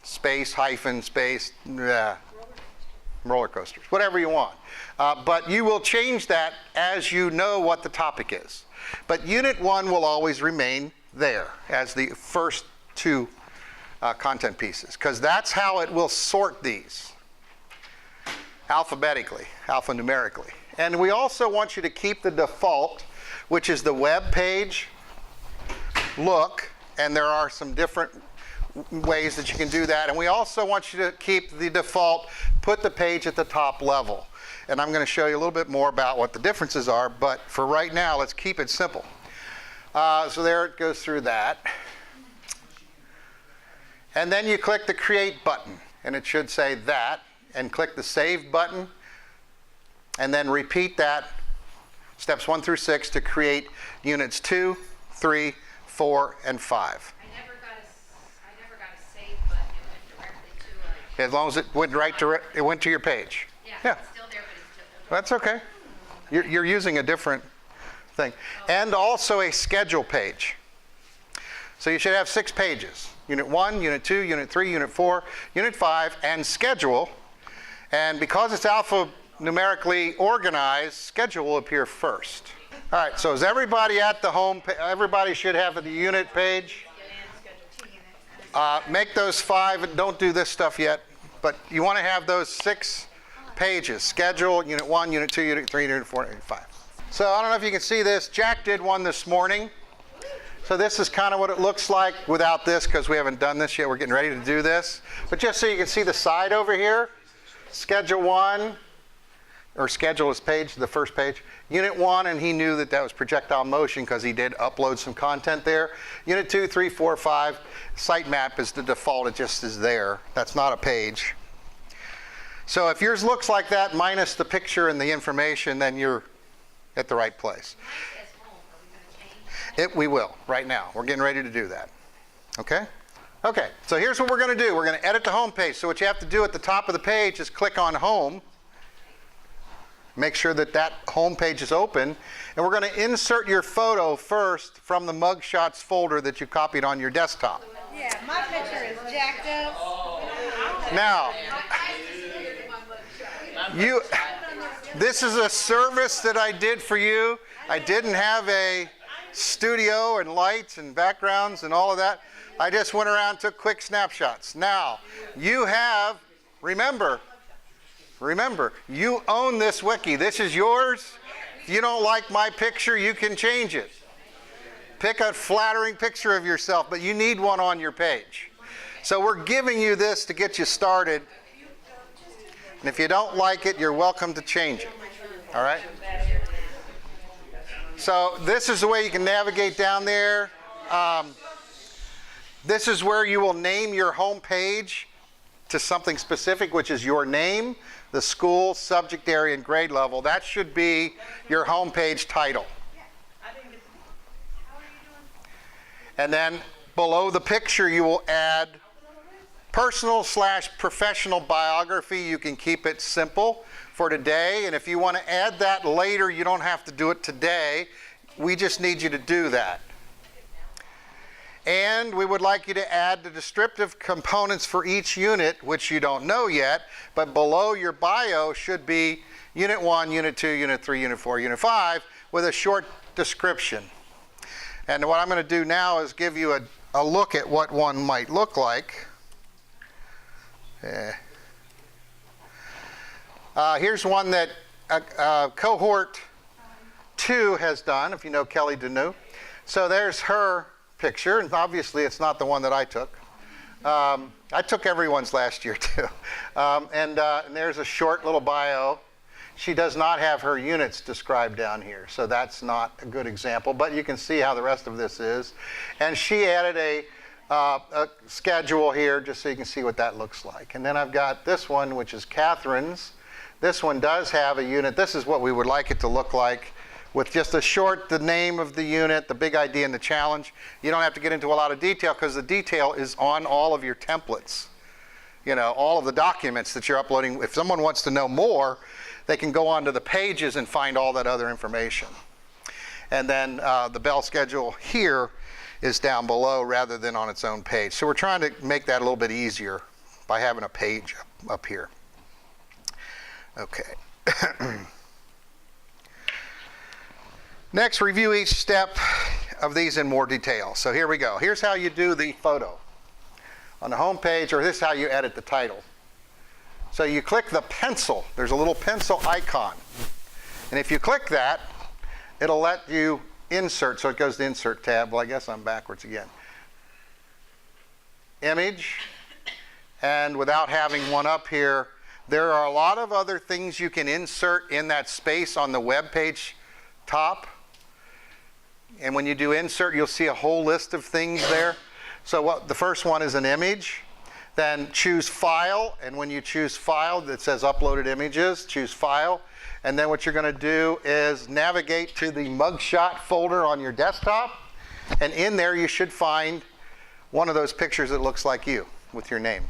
space, hyphen, space, roller coasters, whatever you want. But you will change that as you know what the topic is. But Unit 1 will always remain there as the first two content pieces, because that's how it will sort these, alphabetically, alphanumerically. And we also want you to keep the default, which is the web page look, and there are some different ways that you can do that. And we also want you to keep the default, put the page at the top level. And I'm going to show you a little bit more about what the differences are, but for right now, let's keep it simple. So there it goes through that. And then you click the Create button, and it should say that, and click the Save button. and then repeat that, steps 1 through 6, to create units 2, 3, 4, and 5. I never got a save button. It went directly to As long as it went it went to your page. yeah, it's still there, but it's That's okay. You're using a different thing. And also a schedule page. So you should have 6 pages. Unit 1, Unit 2, Unit 3, Unit 4, Unit 5, and schedule. And because it's alphanumerically organized, schedule will appear first. All right, so is everybody at the home? Everybody should have the unit page. Make those 5, and don't do this stuff yet, but you want to have those 6 pages. Schedule, Unit 1, Unit 2, Unit 3, Unit 4, Unit 5. So I don't know if you can see this. Jack did one this morning. So this is kind of what it looks like without this, because we haven't done this yet. We're getting ready to do this. But just so you can see the side over here, Schedule 1, or schedule is page, the first page. Unit 1, and he knew that that was projectile motion because he did upload some content there. Unit 2, 3, 4, 5. Sitemap is the default. It just is there. That's not a page. So if yours looks like that minus the picture and the information, then you're at the right place. Mine says home. Are we going to change? We will right now. We're getting ready to do that. Okay? Okay, so here's what we're going to do. We're going to edit the home page. So what you have to do at the top of the page is click on Home. Make sure that that home page is open. And we're going to insert your photo first from the mugshots folder that you copied on your desktop. Yeah, my picture is jacked up. Now, this is a service that I did for you. I didn't have a studio and lights and backgrounds and all of that. I just went around and took quick snapshots. Now, you have, remember, you own this wiki. This is yours. If you don't like my picture, you can change it. Pick a flattering picture of yourself, but you need one on your page. So we're giving you this to get you started. And if you don't like it, you're welcome to change it. All right? So this is the way you can navigate down there. This is where you will name your home page to something specific, which is your name, the school, subject area, and grade level. That should be your home page title. And then below the picture, you will add personal/professional biography. You can keep it simple for today. And if you want to add that later, you don't have to do it today. We just need you to do that. And we would like you to add the descriptive components for each unit, which you don't know yet, but below your bio should be Unit 1, Unit 2, Unit 3, Unit 4, Unit 5, with a short description. And what I'm going to do now is give you a look at what one might look like. Here's one that cohort 2 has done, if you know Kelly Deneau. So there's her picture, and obviously it's not the one that I took. I took everyone's last year too. And there's a short little bio. She does not have her units described down here, so that's not a good example, but you can see how the rest of this is. And she added a schedule here just so you can see what that looks like. And then I've got this one, which is Catherine's. This one does have a unit. This is what we would like it to look like, with just the name of the unit, the big idea, and the challenge. You don't have to get into a lot of detail because the detail is on all of your templates. You know, all of the documents that you're uploading. If someone wants to know more, they can go onto the pages and find all that other information. And then the bell schedule here is down below rather than on its own page. So we're trying to make that a little bit easier by having a page up here. Okay. Next, review each step of these in more detail. So here we go. Here's how you do the photo. On the home page, or this is how you edit the title. So you click the pencil. There's a little pencil icon. And if you click that, it'll let you insert. So it goes to Insert tab. Well, I guess I'm backwards again. Image. And without having one up here, there are a lot of other things you can insert in that space on the web page top. And when you do insert, you'll see a whole list of things there. So the first one is an image. Then choose File, and when you choose File, it says Uploaded Images, choose File. And then what you're going to do is navigate to the mugshot folder on your desktop, and in there you should find one of those pictures that looks like you with your name.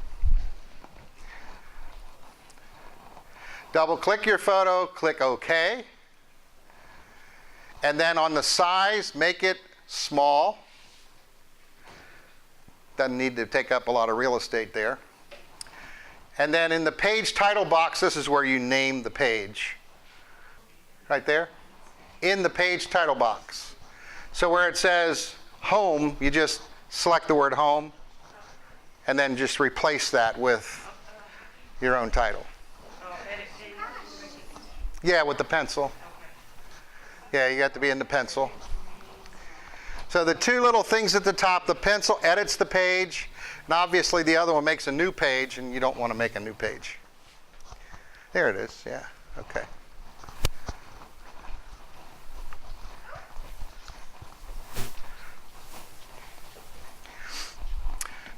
Double click your photo, click OK. And then on the size, make it small. Doesn't need to take up a lot of real estate there. And then in the page title box, this is where you name the page. Right there. In the page title box. So where it says home, you just select the word home and then just replace that with your own title. Yeah, with the pencil. Yeah, you got to be in the pencil. So the two little things at the top, the pencil edits the page, and obviously the other one makes a new page, and you don't want to make a new page. There it is, yeah, okay.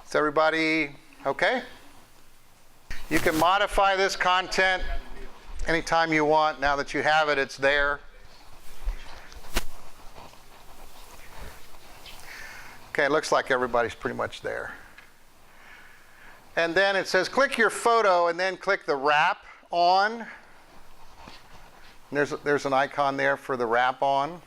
Is everybody okay? You can modify this content anytime you want. Now that you have it, it's there. Okay, it looks like everybody's pretty much there. And then it says click your photo and then click the wrap on. And there's an icon there for the wrap on.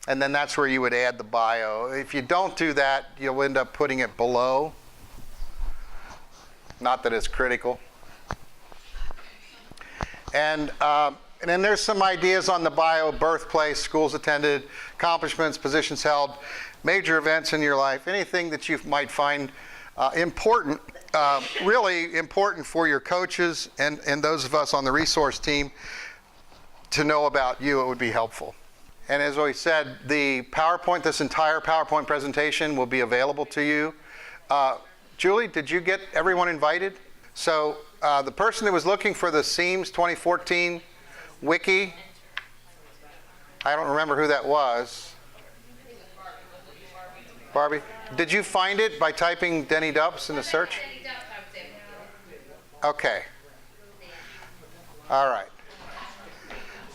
And then that's where you would add the bio. If you don't do that, you'll end up putting it below. Not that it's critical. And then there's some ideas on the bio: birthplace, schools attended, accomplishments, positions held, major events in your life, anything that you might find important, really important for your coaches and those of us on the resource team to know about you. It would be helpful. And as we said, the PowerPoint, this entire PowerPoint presentation will be available to you. Julie, did you get everyone invited? So the person that was looking for the CEEMS 2014 Wiki, I don't remember who that was. Barbie? Did you find it by typing Denny Dupps in the search? Okay. All right.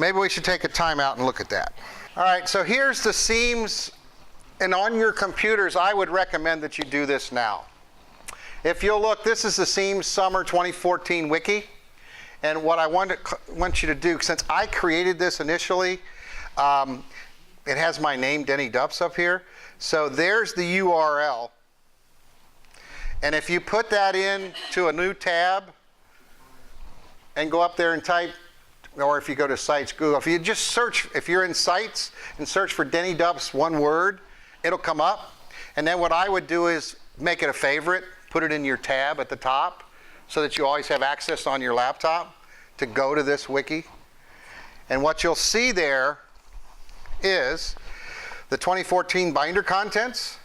Maybe we should take a time out and look at that. All right, so here's the CEEMS, and on your computers, I would recommend that you do this now. If you'll look, this is the CEEMS Summer 2014 Wiki. And what I want you to do, since I created this initially, it has my name, Denny Dupps, up here. So there's the URL. And if you put that into a new tab and go up there and type, or if you go to Sites, Google, if you just search, if you're in Sites and search for Denny Dupps, one word, it'll come up. And then what I would do is make it a favorite, put it in your tab at the top, so that you always have access on your laptop to go to this wiki. And what you'll see there is the 2014 binder contents.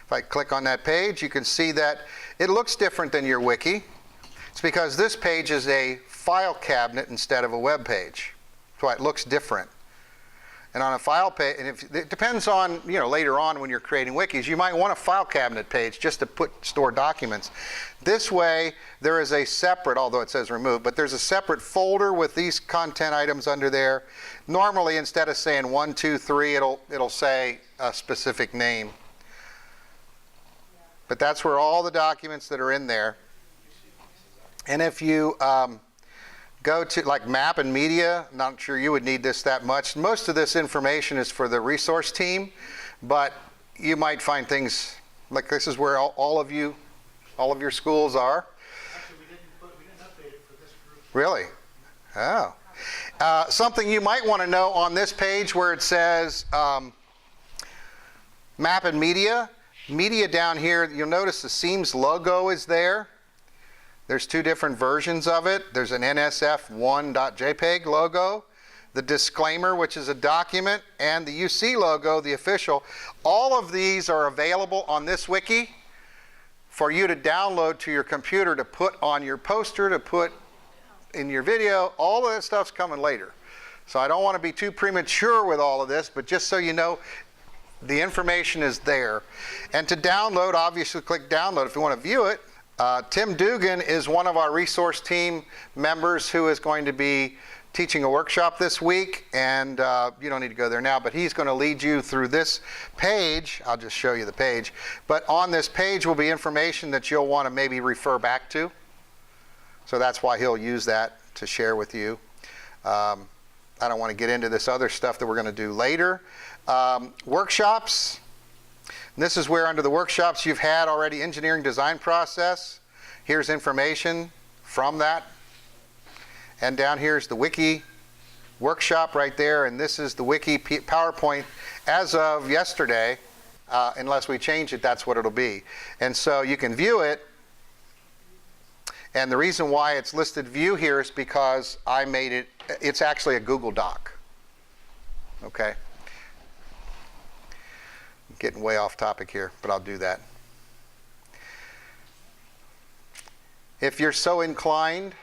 If I click on that page, you can see that it looks different than your wiki. It's because this page is a file cabinet instead of a web page. That's why it looks different. And on a file page, and it depends on, later on when you're creating wikis, you might want a file cabinet page just to store documents. This way, there is a separate, although it says remove, but there's a separate folder with these content items under there. Normally, instead of saying 1, 2, 3, it'll say a specific name. But that's where all the documents that are in there. And if you go to like map and media, not sure you would need this that much. Most of this information is for the resource team, but you might find things like this is where all of your schools are. Actually, we didn't update it for this group. Really? Oh. Something you might want to know on this page where it says map and media. Media down here, you'll notice the CEEMS logo is there. There's two different versions of it. There's an NSF1.jpg logo, the disclaimer, which is a document, and the UC logo, the official. All of these are available on this wiki for you to download to your computer to put on your poster, to put in your video. All of that stuff's coming later. So I don't want to be too premature with all of this, but just so you know, the information is there. And to download, obviously click download if you want to view it. Tim Dugan is one of our resource team members who is going to be teaching a workshop this week, and you don't need to go there now, but he's going to lead you through this page. I'll just show you the page. But on this page will be information that you'll want to maybe refer back to. So that's why he'll use that to share with you. I don't want to get into this other stuff that we're going to do later. Workshops. And this is where under the workshops you've had already engineering design process. Here's information from that. And down here's the Wiki workshop right there. And this is the Wiki PowerPoint as of yesterday. Unless we change it, that's what it'll be. And so you can view it. And the reason why it's listed view here is because I made it, it's actually a Google Doc. Okay? I'm getting way off topic here, but I'll do that. If you're so inclined,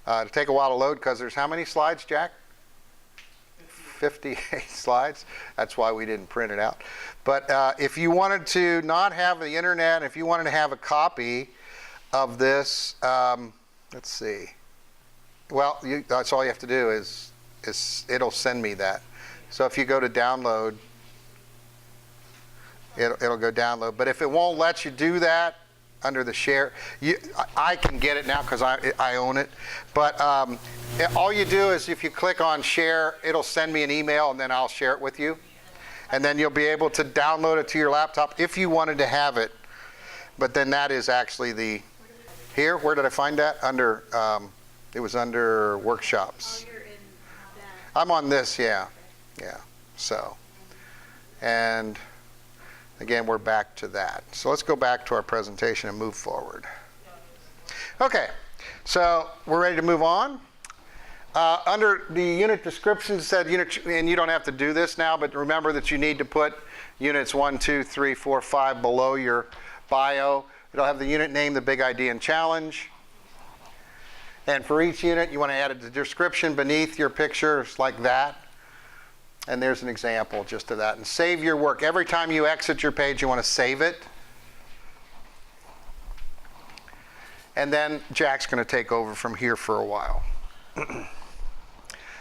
to take a while to load, because there's how many slides, Jack? 58 slides. That's why we didn't print it out. But if you wanted to not have the internet, if you wanted to have a copy of this, let's see. Well, that's all you have to do is it'll send me that. So if you go to download, it'll go download. But if it won't let you do that under the share, I can get it now because I own it. But all you do is if you click on share, it'll send me an email and then I'll share it with you. And then you'll be able to download it to your laptop if you wanted to have it. But then that is actually the, here, where did I find that? Under, it was under workshops. Oh, you're in that. I'm on this, yeah. Yeah, so. And again, we're back to that. So let's go back to our presentation and move forward. Okay, so we're ready to move on. Under the unit description said unit, and you don't have to do this now, but remember that you need to put units 1, 2, 3, 4, 5 below your bio. It'll have the unit name, the big idea and challenge. And for each unit, you want to add a description beneath your pictures like that. And there's an example just of that. And save your work. Every time you exit your page, you want to save it. And then Jack's going to take over from here for a while.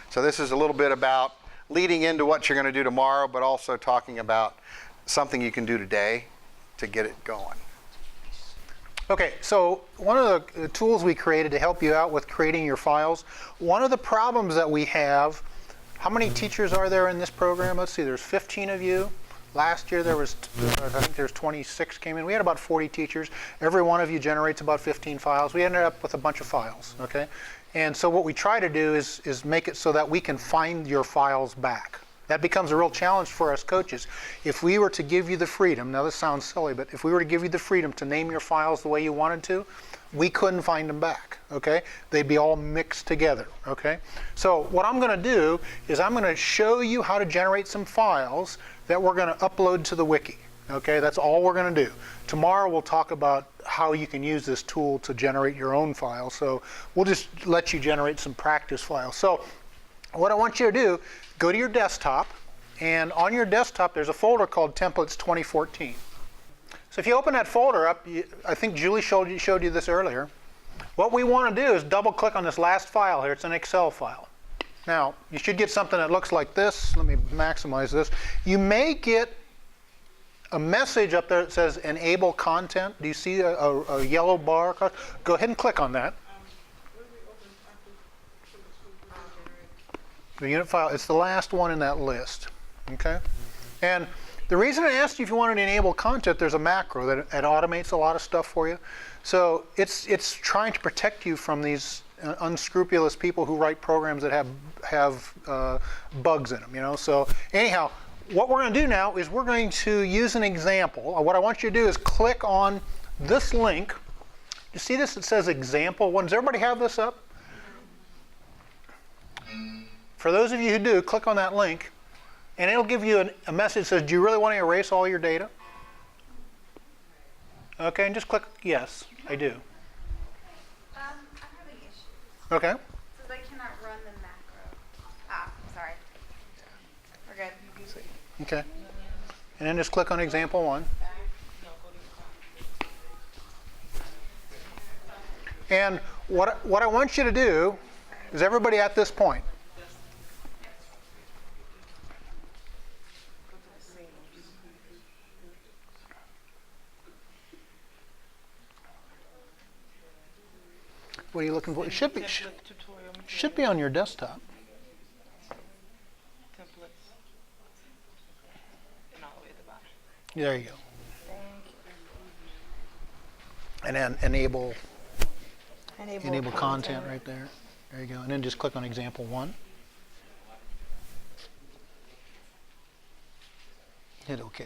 So this is a little bit about leading into what you're going to do tomorrow, but also talking about something you can do today to get it going. Okay, so one of the tools we created to help you out with creating your files, one of the problems that we have, how many teachers are there in this program? Let's see, there's 15 of you. Last year there was, I think there's 26 came in. We had about 40 teachers. Every one of you generates about 15 files. We ended up with a bunch of files, okay? And so what we try to do is make it so that we can find your files back. That becomes a real challenge for us coaches. If we were to give you the freedom, now this sounds silly, but if we were to give you the freedom to name your files the way you wanted to, we couldn't find them back, okay? They'd be all mixed together, okay? So what I'm going to do is I'm going to show you how to generate some files that we're going to upload to the Wiki, okay? That's all we're going to do. Tomorrow we'll talk about how you can use this tool to generate your own files. So we'll just let you generate some practice files. So what I want you to do, go to your desktop, and on your desktop there's a folder called Templates 2014. So if you open that folder up, I think Julie showed you this earlier. What we want to do is double click on this last file here. It's an Excel file. Now, you should get something that looks like this. Let me maximize this. You may get a message up there that says enable content. Do you see a yellow bar? Go ahead and click on that. The unit file, it's the last one in that list, okay? And the reason I asked you if you wanted to enable content, there's a macro that it automates a lot of stuff for you. So it's trying to protect you from these unscrupulous people who write programs that have bugs in them, you know? So anyhow, what we're going to do now is we're going to use an example. What I want you to do is click on this link. You see this? It says example one. Does everybody have this up? For those of you who do, click on that link, and it'll give you a message that says, do you really want to erase all your data? Okay, and just click yes, I do. I'm having issues. Okay. It says I cannot run the macro. Sorry. We're good. Okay. And then just click on example 1. And what I want you to do is everybody at this point. What are you looking for? It should be on your desktop. There you go. And then enable content right there. There you go. And then just click on example 1. Hit OK.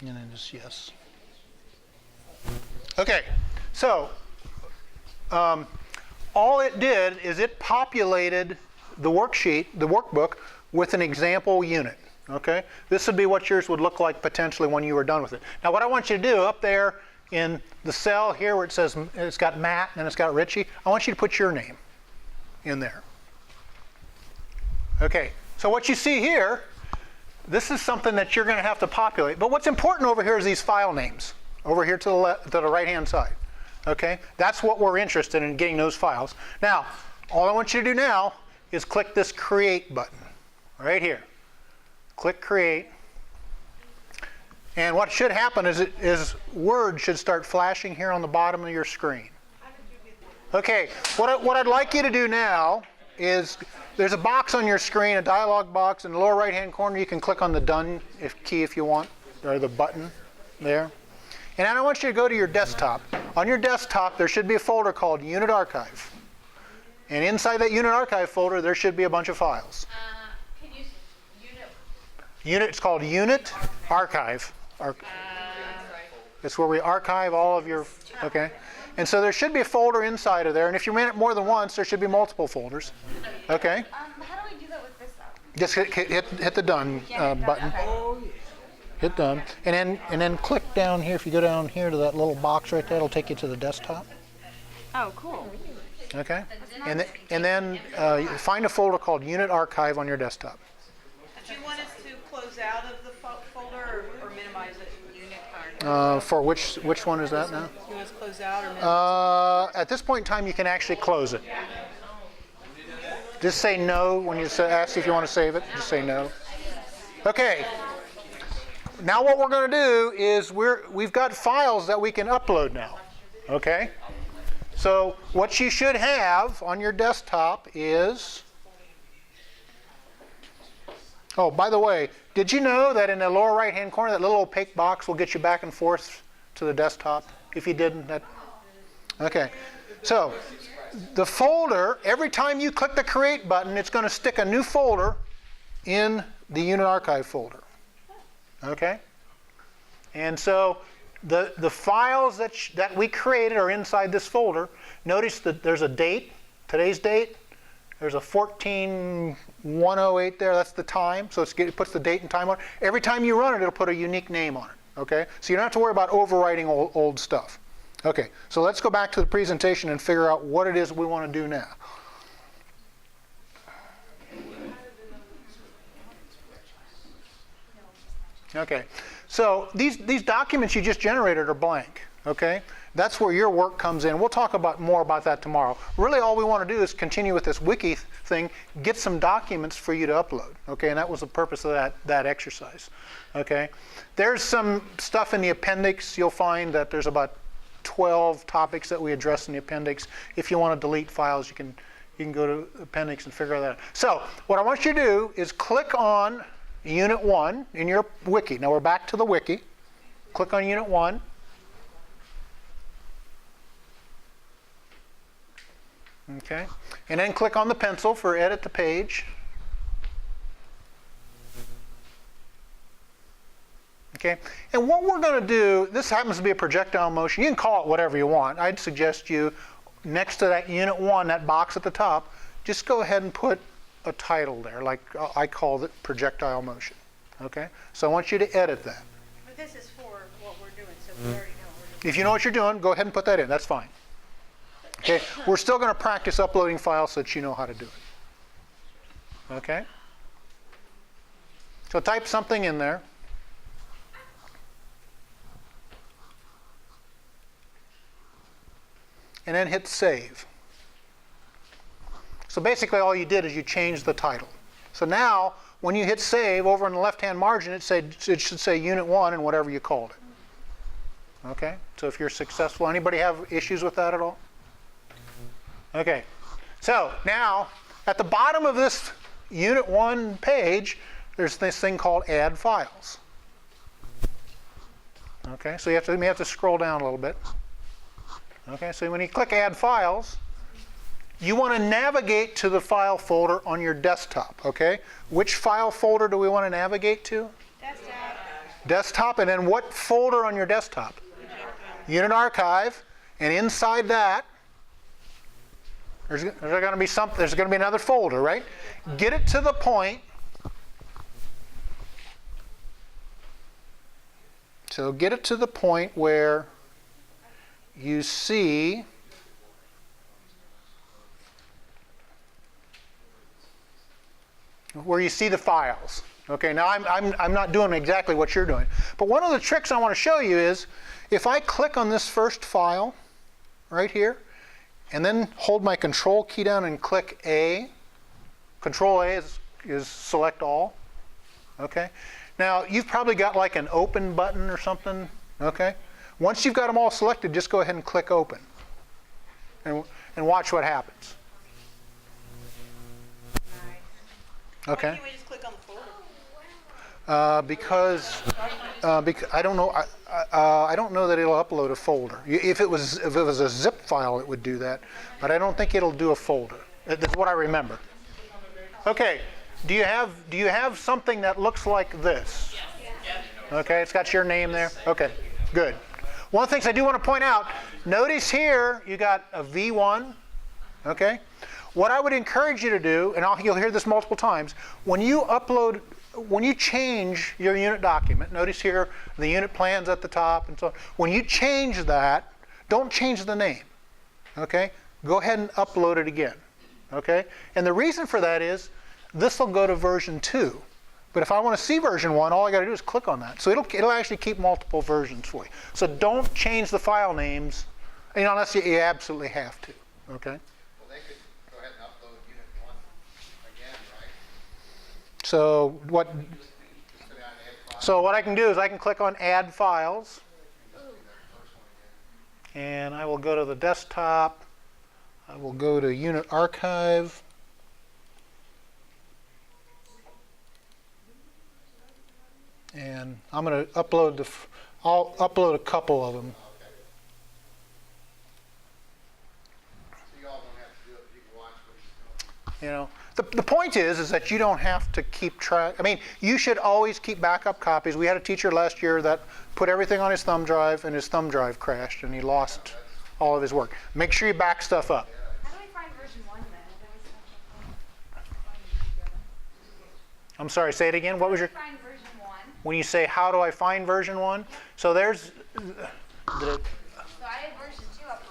And then just yes. Okay. So all it did is it populated the worksheet, the workbook, with an example unit. Okay? This would be what yours would look like potentially when you were done with it. Now what I want you to do up there in the cell here where it says it's got Matt and it's got Richie, I want you to put your name in there. Okay, so what you see here, this is something that you're going to have to populate. But what's important over here is these file names over here to the right-hand side. Okay, that's what we're interested in, getting those files. Now, all I want you to do now is click this Create button right here. Click Create. And what should happen is Word should start flashing here on the bottom of your screen. Okay, what I'd like you to do now is there's a box on your screen, a dialog box. In the lower right-hand corner, you can click on the Done key if you want, or the button there. And then I want you to go to your desktop. On your desktop, there should be a folder called Unit Archive. And inside that Unit Archive folder, there should be a bunch of files. Can you It's called Unit Archive. It's where we archive all of your, okay? And so there should be a folder inside of there, and if you ran it more than once, there should be multiple folders. Okay? How do we do that with this app? Just hit the Done button. Okay. Hit Done. And then click down here. If you go down here to that little box right there, it'll take you to the desktop. Oh, cool. Okay? And then find a folder called Unit Archive on your desktop. Do you want us to close out of the folder or minimize it? Unit card. For which one is that now? You want us to close out or minimize? At this point in time, you can actually close it. Just say no when you ask if you want to save it. Just say no. Okay. Now what we're going to do is we've got files that we can upload now. Okay. So what you should have on your desktop is. Oh, by the way, did you know that in the lower right-hand corner, that little opaque box will get you back and forth to the desktop? If you didn't, okay. So the folder, every time you click the Create button, it's going to stick a new folder in the Unit Archive folder. Okay? And so the files that we created are inside this folder. Notice that there's a date, today's date. There's a 14-108 there, that's the time. So it puts the date and time on it. Every time you run it, it'll put a unique name on it. Okay? So you don't have to worry about overwriting old stuff. Okay, so let's go back to the presentation and figure out what it is we want to do now. Okay, so these documents you just generated are blank. Okay, that's where your work comes in. We'll talk more about that tomorrow. Really, all we want to do is continue with this Wiki thing, get some documents for you to upload. Okay, and that was the purpose of that exercise. Okay, there's some stuff in the appendix. You'll find that there's about 12 topics that we address in the appendix. If you want to delete files, you can go to appendix and figure that out. So what I want you to do is click on Unit 1 in your Wiki. Now we're back to the Wiki. Click on Unit 1. Okay, and then click on the pencil for Edit the Page. Okay, and what we're going to do, this happens to be a projectile motion. You can call it whatever you want. I'd suggest you, next to that Unit 1, that box at the top, just go ahead and put a title there, like I called it projectile motion. Okay, so I want you to edit that. But this is for what we're doing, so we already know what we're doing. If you know what you're doing, go ahead and put that in. That's fine. Okay, we're still going to practice uploading files so that you know how to do it. Okay? So type something in there. And then hit save. So basically all you did is you changed the title. So now when you hit save, over in the left-hand margin it should say Unit 1 and whatever you called it. Okay, so if you're successful, anybody have issues with that at all? Okay, so now at the bottom of this Unit 1 page, there's this thing called Add Files. Okay, so you have to scroll down a little bit. Okay, so when you click Add Files, you want to navigate to the file folder on your desktop, okay? Which file folder do we want to navigate to? Desktop. Desktop, and then what folder on your desktop? Unit Archive, and inside that, there's going to be something. There's going to be another folder, right? Get it to the point. So get it to the point where you see the files. Okay, now I'm not doing exactly what you're doing, but one of the tricks I want to show you is if I click on this first file right here and then hold my control key down and click A. Control A is select all. Okay, now you've probably got like an open button or something. Okay, once you've got them all selected, just go ahead and click open and watch what happens. Okay. Why can't we just click on the folder? Because I don't know. I don't know that it'll upload a folder. If it was a zip file, it would do that, but I don't think it'll do a folder. That's what I remember. Okay. Do you have something that looks like this? Okay. It's got your name there. Okay. Good. One of the things I do want to point out. Notice here you got a V1. Okay. What I would encourage you to do, and you'll hear this multiple times, when you change your unit document, notice here the unit plan's at the top and so on. When you change that, don't change the name. Okay? Go ahead and upload it again. Okay? And the reason for that is this will go to version 2. But if I want to see version 1, all I got to do is click on that. So it'll actually keep multiple versions for you. So don't change the file names, unless you absolutely have to. Okay? So what I can do is I can click on Add Files, and I will go to the desktop. I will go to Unit Archive, and I'm going to upload I'll upload a couple of them. You know, the point is that you don't have to keep track. I mean, you should always keep backup copies. We had a teacher last year that put everything on his thumb drive, and his thumb drive crashed, and he lost all of his work. Make sure you back stuff up. How do I find version 1 then? I'm sorry, say it again. What was your... Find version 1. When you say, how do I find version 1? So there's... So I had version 2 uploaded.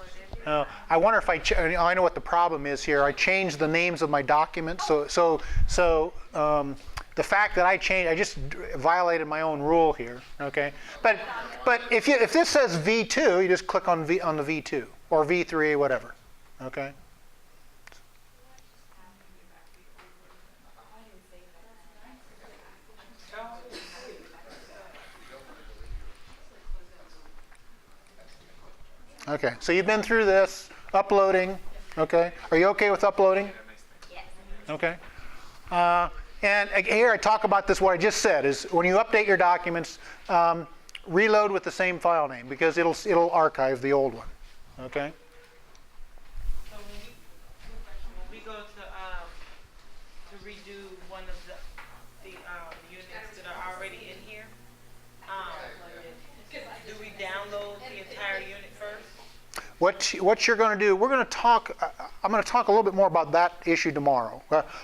I wonder if I know what the problem is here. I changed the names of my documents. So the fact that I just violated my own rule here. Okay, but if this says V2, you just click on the V2 or V3, whatever. Okay. Okay, so you've been through this, uploading, okay? Are you okay with uploading? Yes. Okay. And here I talk about this, what I just said, is when you update your documents, reload with the same file name because it'll archive the old one, okay? So when we go to redo one of the units that are already in here, do we download the entire unit first? What you're going to do, I'm going to talk a little bit more about that issue tomorrow.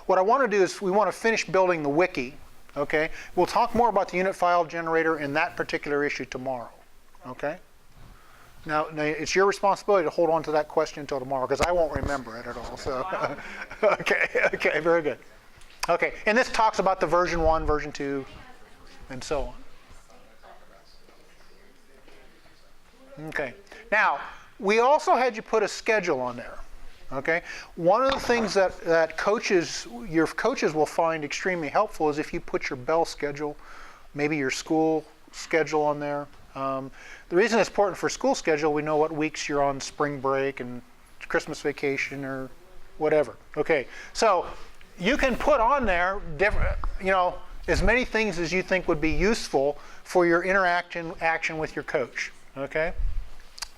What I want to do is we want to finish building the wiki, okay? We'll talk more about the unit file generator and that particular issue tomorrow, okay? Now it's your responsibility to hold on to that question until tomorrow because I won't remember it at all. So, okay, very good. Okay, and this talks about the version 1, version 2 and so on. Okay. Now, we also had you put a schedule on there. Okay. One of the things that your coaches will find extremely helpful is if you put your bell schedule, maybe your school schedule on there. The reason it's important for school schedule, we know what weeks you're on spring break and Christmas vacation or whatever. Okay. So you can put on there different, as many things as you think would be useful for your action with your coach. Okay.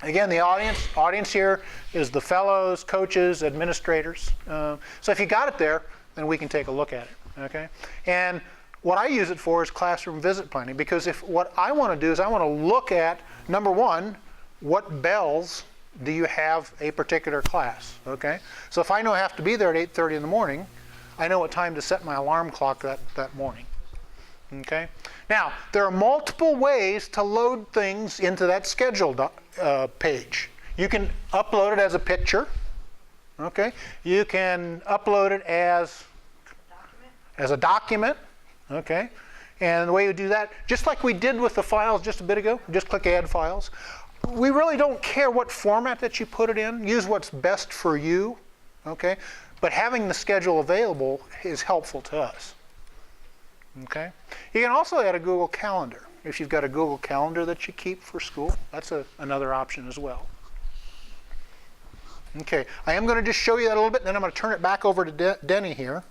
Again, the audience here is the fellows, coaches, administrators. So if you got it there, then we can take a look at it. Okay. And what I use it for is classroom visit planning, because what I want to do is I want to look at, number one, what bells do you have a particular class? Okay. So if I know I have to be there at 8:30 in the morning, I know what time to set my alarm clock that morning. Okay. Now, there are multiple ways to load things into that schedule page. You can upload it as a picture. Okay. You can upload it as a document. Okay. And the way you do that, just like we did with the files just a bit ago, just click Add Files. We really don't care what format that you put it in. Use what's best for you. Okay. But having the schedule available is helpful to us. Okay. You can also add a Google Calendar. If you've got a Google Calendar that you keep for school, that's another option as well. Okay. I am going to just show you that a little bit, then I'm going to turn it back over to Denny here.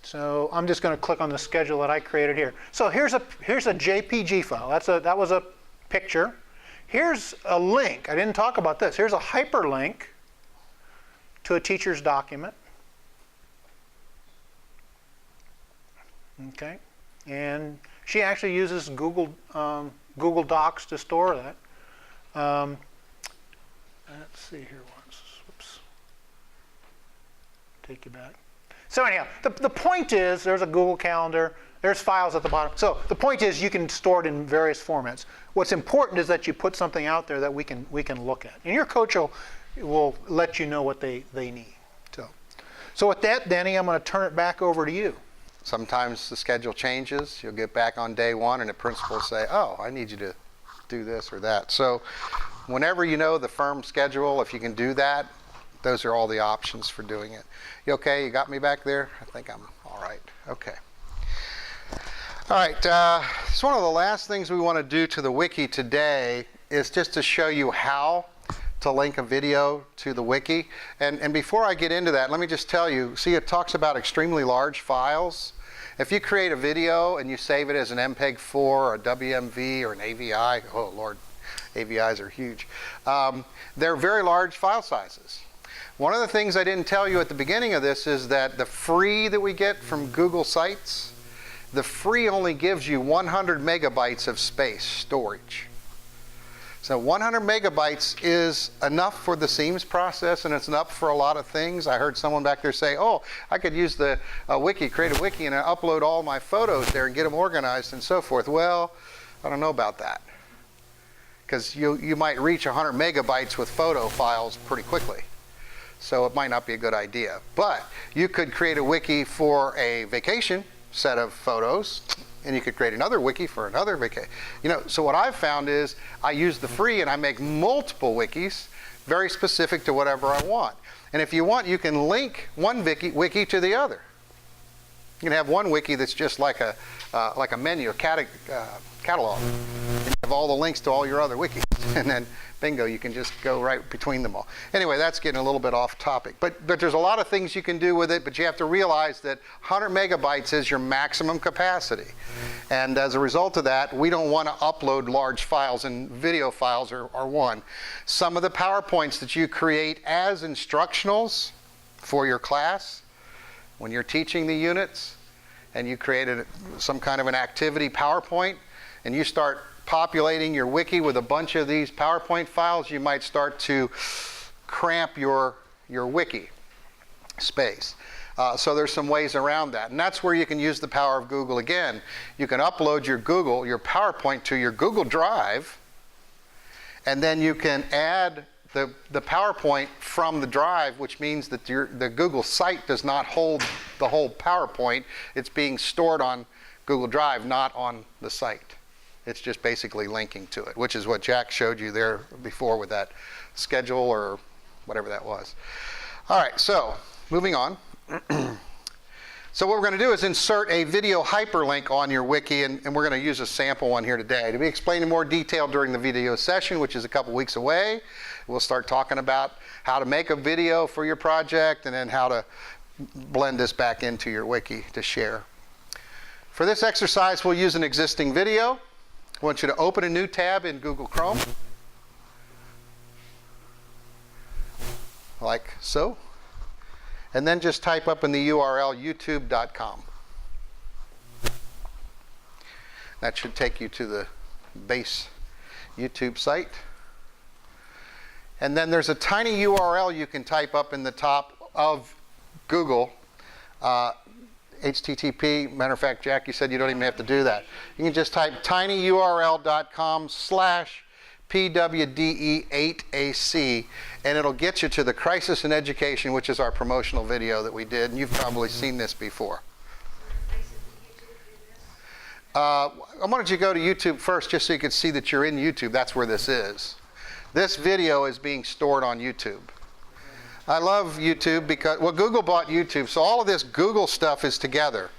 So I'm just going to click on the schedule that I created here. So here's a JPG file. That was a picture. Here's a link. I didn't talk about this. Here's a hyperlink to a teacher's document. Okay. And she actually uses Google Docs to store that. Let's see here once. Whoops. Take you back. So anyhow, the point is there's a Google Calendar. There's files at the bottom. So the point is you can store it in various formats. What's important is that you put something out there that we can look at. And your coach will let you know what they need. So with that, Danny, I'm going to turn it back over to you. Sometimes the schedule changes. You'll get back on day one and the principal will say, oh, I need you to do this or that. So whenever you know the firm schedule, if you can do that, those are all the options for doing it. You okay? You got me back there? I think I'm all right. Okay. All right. So one of the last things we want to do to the wiki today is just to show you how to link a video to the wiki. And before I get into that, let me just tell you, see, it talks about extremely large files. If you create a video and you save it as an MPEG-4 or a WMV or an AVI, oh Lord, AVIs are huge. They're very large file sizes. One of the things I didn't tell you at the beginning of this is that the free that we get from Google Sites, the free only gives you 100 megabytes of space storage. So 100 megabytes is enough for the CEEMS process, and it's enough for a lot of things. I heard someone back there say, oh, I could use the wiki, create a wiki, and upload all my photos there and get them organized and so forth. Well, I don't know about that, because you might reach 100 megabytes with photo files pretty quickly. So it might not be a good idea. But you could create a wiki for a vacation set of photos, and you could create another wiki for another vacation. So what I've found is I use the free and I make multiple wikis very specific to whatever I want. And if you want, you can link one wiki to the other. You can have one wiki that's just like a menu, a catalog. And you have all the links to all your other wikis. And then bingo, you can just go right between them all. Anyway, that's getting a little bit off topic. But there's a lot of things you can do with it, but you have to realize that 100 megabytes is your maximum capacity. And as a result of that, we don't want to upload large files, and video files are one. Some of the PowerPoints that you create as instructionals for your class, when you're teaching the units, and you created some kind of an activity PowerPoint, and you start populating your wiki with a bunch of these PowerPoint files, you might start to cramp your wiki space. So there's some ways around that. And that's where you can use the power of Google again. You can upload your PowerPoint to your Google Drive, and then you can add the PowerPoint from the drive, which means that the Google site does not hold the whole PowerPoint. It's being stored on Google Drive, not on the site. It's just basically linking to it, which is what Jack showed you there before with that schedule or whatever that was. All right, so moving on. So what we're going to do is insert a video hyperlink on your wiki, and we're going to use a sample one here today. To be explained in more detail during the video session, which is a couple weeks away, we'll start talking about how to make a video for your project and then how to blend this back into your wiki to share. For this exercise, we'll use an existing video. I want you to open a new tab in Google Chrome, like so. And then just type up in the URL youtube.com. That should take you to the base YouTube site. And then there's a tiny URL you can type up in the top of Google. HTTP, matter of fact, Jack, you said you don't even have to do that. You can just type tinyurl.com/PWDE8AC, and it'll get you to the Crisis in Education, which is our promotional video that we did, and you've probably seen this before. I wanted you to go to YouTube first just so you could see that you're in YouTube. That's where this is. This video is being stored on YouTube. I love YouTube because, well, Google bought YouTube, so all of this Google stuff is together.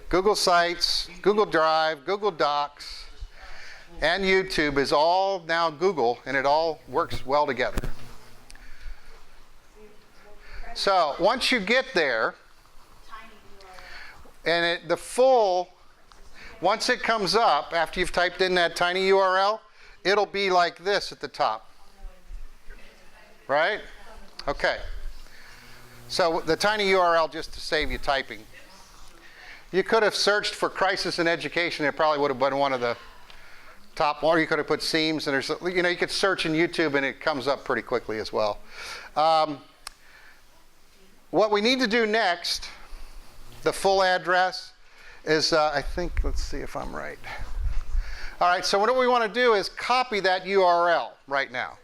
Google Sites, Google Drive, Google Docs, and YouTube is all now Google, and it all works well together. So once you get there, and once it comes up, after you've typed in that tiny URL, it'll be like this at the top. Right? Okay. So the tiny URL, just to save you typing. You could have searched for Crisis in Education. It probably would have been one of the top, or you could have put CEEMS, and you could search in YouTube and it comes up pretty quickly as well. What we need to do next, the full address, is let's see if I'm right. All right, so what we want to do is copy that URL right now.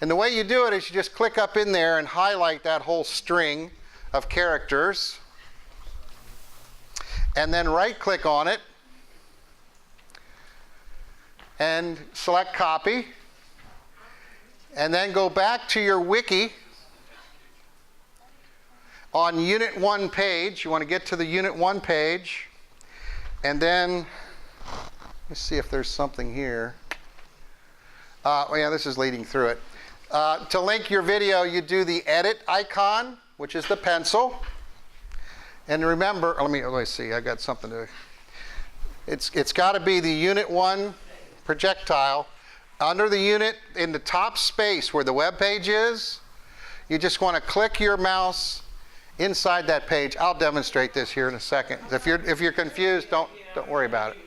And the way you do it is you just click up in there and highlight that whole string of characters. And then right-click on it. And select copy. And then go back to your wiki. On Unit 1 page, you want to get to the Unit 1 page. And then, let's see if there's something here. Oh yeah, this is leading through it. To link your video, you do the edit icon, which is the pencil. And remember, let me see, I got something to, it's got to be the Unit 1 projectile. Under the unit, in the top space where the web page is, you just want to click your mouse inside that page. I'll demonstrate this here in a second. If you're confused, don't worry about it.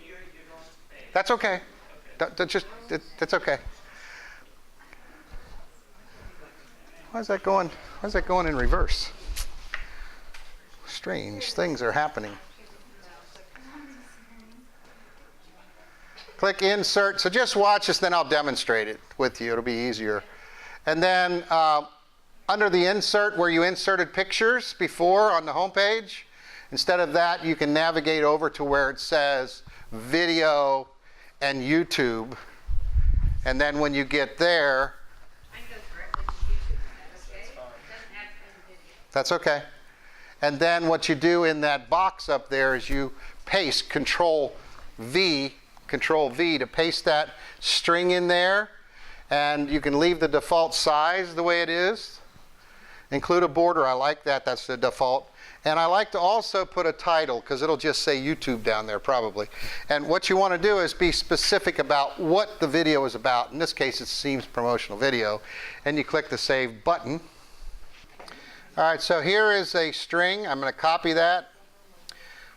That's okay. That's okay. Why is that going in reverse? Strange things are happening. Click Insert. So just watch this, then I'll demonstrate it with you. It'll be easier. And then under the Insert, where you inserted pictures before on the home page, instead of that, you can navigate over to where it says Video and YouTube. And then when you get there, that's okay. And then what you do in that box up there is you paste Control V to paste that string in there. And you can leave the default size the way it is. Include a border. I like that. That's the default. And I like to also put a title because it'll just say YouTube down there probably. And what you want to do is be specific about what the video is about. In this case, it's CEEMS promotional video. And you click the Save button. All right, so here is a string. I'm going to copy that.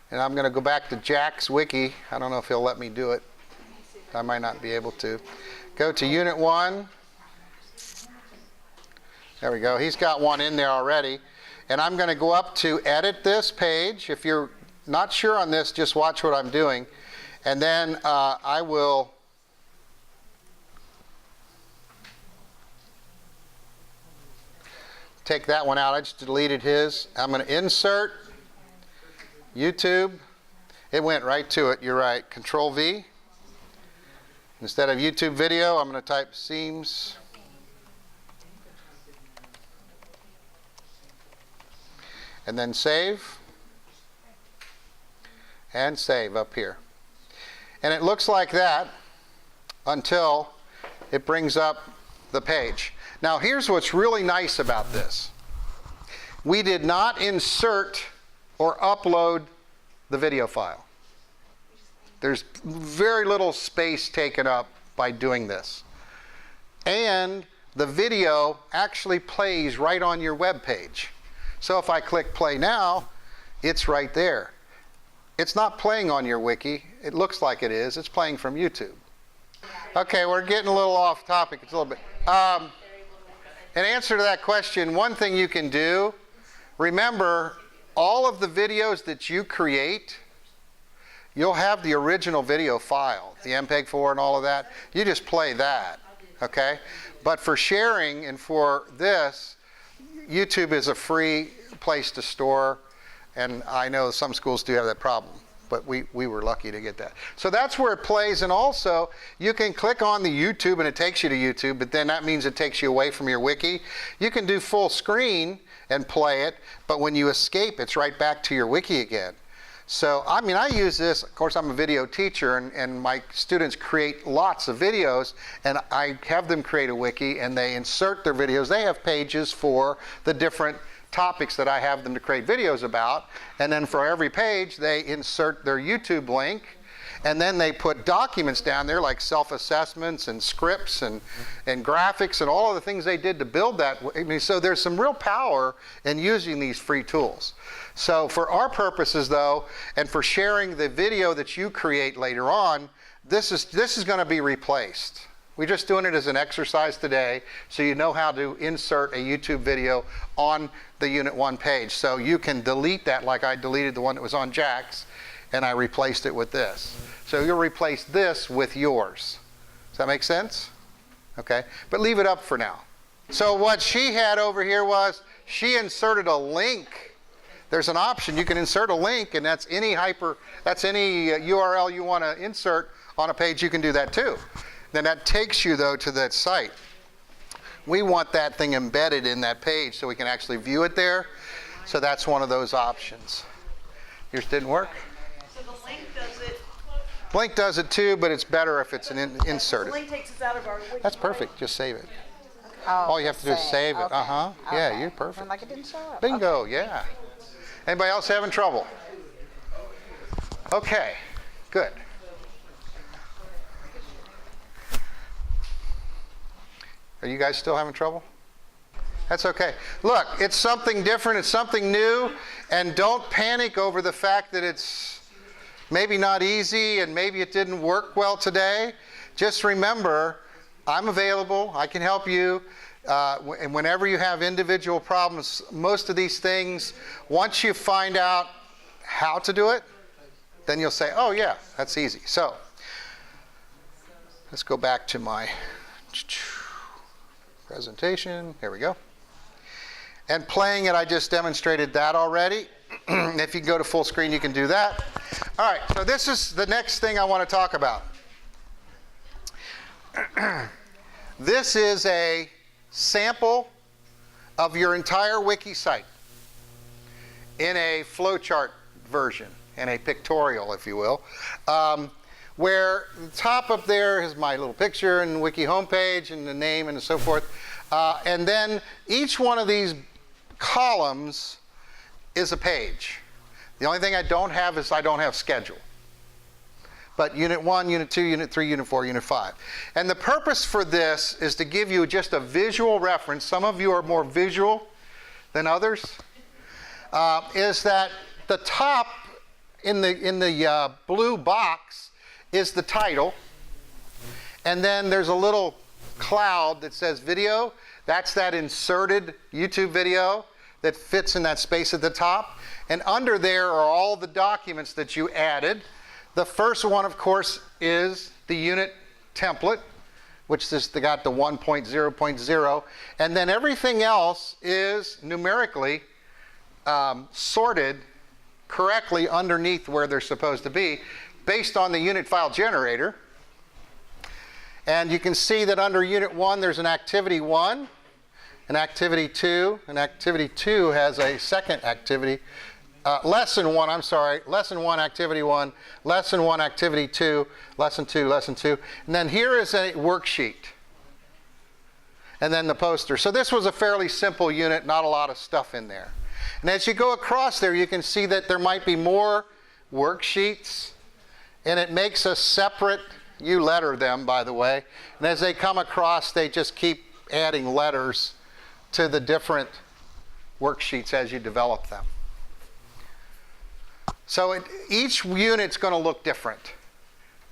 And I'm going to go back to Jack's wiki. I don't know if he'll let me do it. I might not be able to. Go to Unit 1. There we go. He's got one in there already. And I'm going to go up to Edit this page. If you're not sure on this, just watch what I'm doing. And then I will take that one out. I just deleted his. I'm going to insert YouTube. It went right to it. You're right. Control V. Instead of YouTube video, I'm going to type CEEMS. And then save. And save up here. And it looks like that until it brings up the page. Now here's what's really nice about this. We did not insert or upload the video file. There's very little space taken up by doing this. And the video actually plays right on your web page. So if I click play now, it's right there. It's not playing on your wiki. It looks like it is. It's playing from YouTube. Okay, we're getting a little off topic. It's a little bit. In answer to that question, one thing you can do, remember all of the videos that you create, you'll have the original video file, the MPEG-4 and all of that. You just play that, okay? But for sharing and for this, YouTube is a free place to store, and I know some schools do have that problem, but we were lucky to get that. So that's where it plays, and also you can click on the YouTube and it takes you to YouTube, but then that means it takes you away from your wiki. You can do full screen and play it, but when you escape, it's right back to your wiki again. So, I mean, I use this, of course, I'm a video teacher, and my students create lots of videos, and I have them create a wiki, and they insert their videos. They have pages for the different topics that I have them to create videos about, and then for every page, they insert their YouTube link, and then they put documents down there like self-assessments and scripts and graphics and all of the things they did to build that. I mean, so there's some real power in using these free tools. So for our purposes though, and for sharing the video that you create later on, this is going to be replaced. We're just doing it as an exercise today so you know how to insert a YouTube video on the Unit 1 page. So you can delete that like I deleted the one that was on Jack's, and I replaced it with this. So you'll replace this with yours. Does that make sense? Okay, but leave it up for now. So what she had over here was she inserted a link. There's an option. You can insert a link, and that's any URL you want to insert on a page. You can do that too. Then that takes you though to that site. We want that thing embedded in that page so we can actually view it there. So that's one of those options. Yours didn't work? So the link does it. Blink does it too, but it's better if it's inserted. The link takes us out of our wiki. That's perfect. Just save it. Oh, All you have to do is save it. Okay. Uh-huh. Yeah, Okay. you're perfect. And like it didn't show up. Bingo, Okay. yeah. Anybody else having trouble? Okay, good. Are you guys still having trouble? That's okay. Look, it's something different, it's something new, and don't panic over the fact that it's maybe not easy and maybe it didn't work well today. Just remember, I'm available, I can help you. And whenever you have individual problems, most of these things, once you find out how to do it, then you'll say, oh yeah, that's easy. So, let's go back to my presentation. Here we go. And playing it, I just demonstrated that already. If you go to full screen, you can do that. All right, so this is the next thing I want to talk about. This is a sample of your entire wiki site in a flowchart version, in a pictorial, if you will, where the top up there is my little picture and wiki homepage and the name and so forth. And then each one of these columns is a page. The only thing I don't have is I don't have schedule. But Unit 1, Unit 2, Unit 3, Unit 4, Unit 5. And the purpose for this is to give you just a visual reference. Some of you are more visual than others. Is that the top in the blue box is the title. And then there's a little cloud that says video. That's that inserted YouTube video that fits in that space at the top. And under there are all the documents that you added. The first one, of course, is the unit template which is they got the 1.0.0, and then everything else is numerically sorted correctly underneath where they're supposed to be based on the unit file generator. And you can see that under Unit 1 there's an Activity 1, an Activity 2, and Activity 2 has a second activity. Lesson 1, I'm sorry, Lesson 1, Activity 1, Lesson 1, Activity 2, Lesson 2, Lesson 2. And then here is a worksheet. And then the poster. So this was a fairly simple unit, not a lot of stuff in there. And as you go across there, you can see that there might be more worksheets. And it makes a separate, you letter them, by the way. And as they come across, they just keep adding letters to the different worksheets as you develop them. So each unit's going to look different,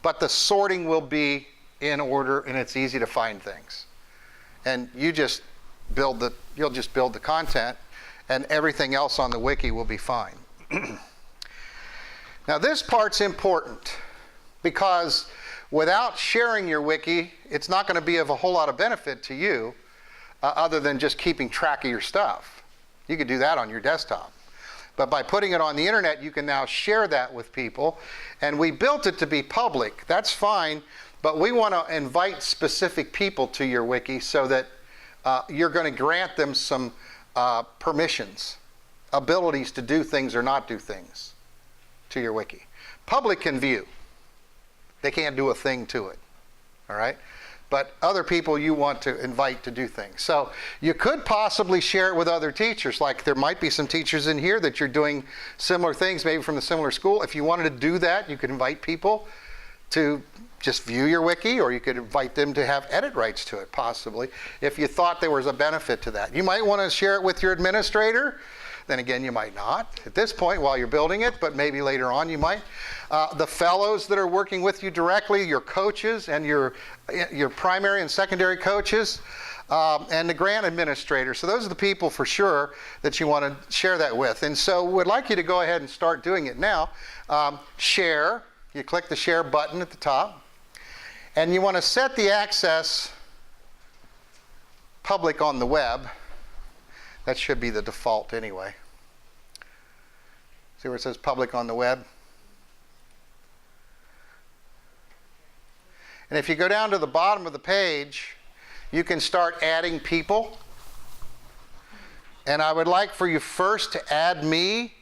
but the sorting will be in order, and it's easy to find things. And you'll just build the content, and everything else on the wiki will be fine. Now this part's important because without sharing your wiki, it's not going to be of a whole lot of benefit to you other than just keeping track of your stuff. You could do that on your desktop. But by putting it on the internet, you can now share that with people. And we built it to be public. That's fine, but we want to invite specific people to your wiki so that you're going to grant them some permissions, abilities to do things or not do things to your wiki. Public can view. They can't do a thing to it, all right? But other people you want to invite to do things. So you could possibly share it with other teachers. Like there might be some teachers in here that you're doing similar things, maybe from the similar school. If you wanted to do that, you could invite people to just view your wiki, or you could invite them to have edit rights to it, possibly, if you thought there was a benefit to that. You might want to share it with your administrator. Then again, you might not at this point while you're building it, but maybe later on you might. The fellows that are working with you directly, your coaches and your primary and secondary coaches, and the grant administrator. So those are the people for sure that you want to share that with. And so we'd like you to go ahead and start doing it now. Share, you click the share button at the top, and you want to set the access public on the web. That should be the default anyway. See where it says public on the web? And if you go down to the bottom of the page, you can start adding people. And I would like for you first to add me.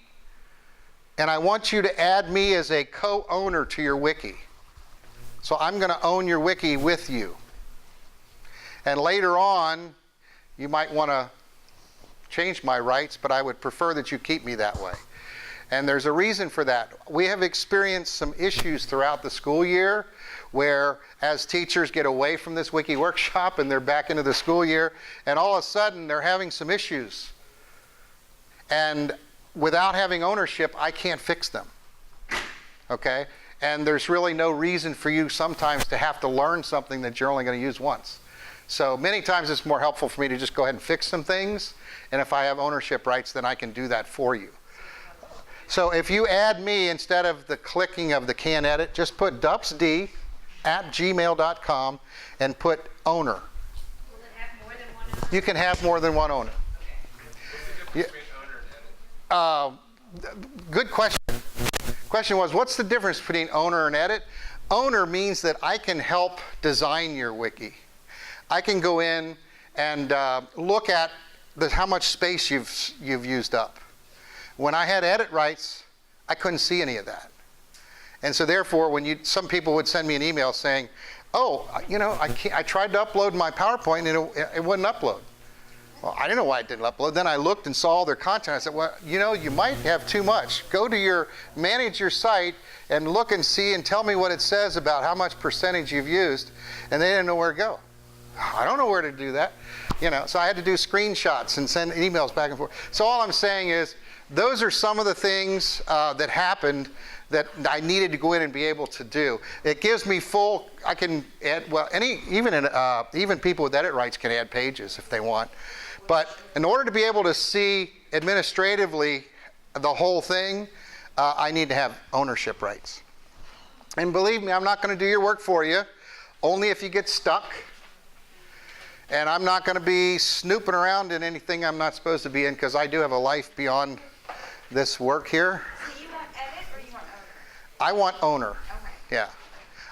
And I want you to add me as a co-owner to your wiki. So I'm going to own your wiki with you. And later on, you might want to change my rights, but I would prefer that you keep me that way. And there's a reason for that. We have experienced some issues throughout the school year where as teachers get away from this wiki workshop and they're back into the school year, and all of a sudden they're having some issues. And without having ownership, I can't fix them. Okay? And there's really no reason for you sometimes to have to learn something that you're only going to use once. So many times it's more helpful for me to just go ahead and fix some things. And if I have ownership rights, then I can do that for you. So if you add me instead of the clicking of the can edit, just put dupsd@gmail.com and put owner. Will it have more than one owner? You can have more than one owner. What's the difference between owner and edit? Good question. Question was, what's the difference between owner and edit? Owner means that I can help design your wiki. I can go in and look at how much space you've used up. When I had edit rights, I couldn't see any of that. And so therefore, some people would send me an email saying, oh, I tried to upload my PowerPoint and it wouldn't upload. Well, I didn't know why it didn't upload. Then I looked and saw all their content. I said, well, you might have too much. Go to manage your site and look and see and tell me what it says about how much percentage you've used. And they didn't know where to go. I don't know where to do that. So I had to do screenshots and send emails back and forth. So all I'm saying is, those are some of the things that happened that I needed to go in and be able to do. It gives me I can add, even people with edit rights can add pages if they want. But in order to be able to see administratively the whole thing, I need to have ownership rights. And believe me, I'm not going to do your work for you, only if you get stuck. And I'm not going to be snooping around in anything I'm not supposed to be in, because I do have a life beyond this work here. So you want edit or you want owner? I want owner. Okay. Yeah.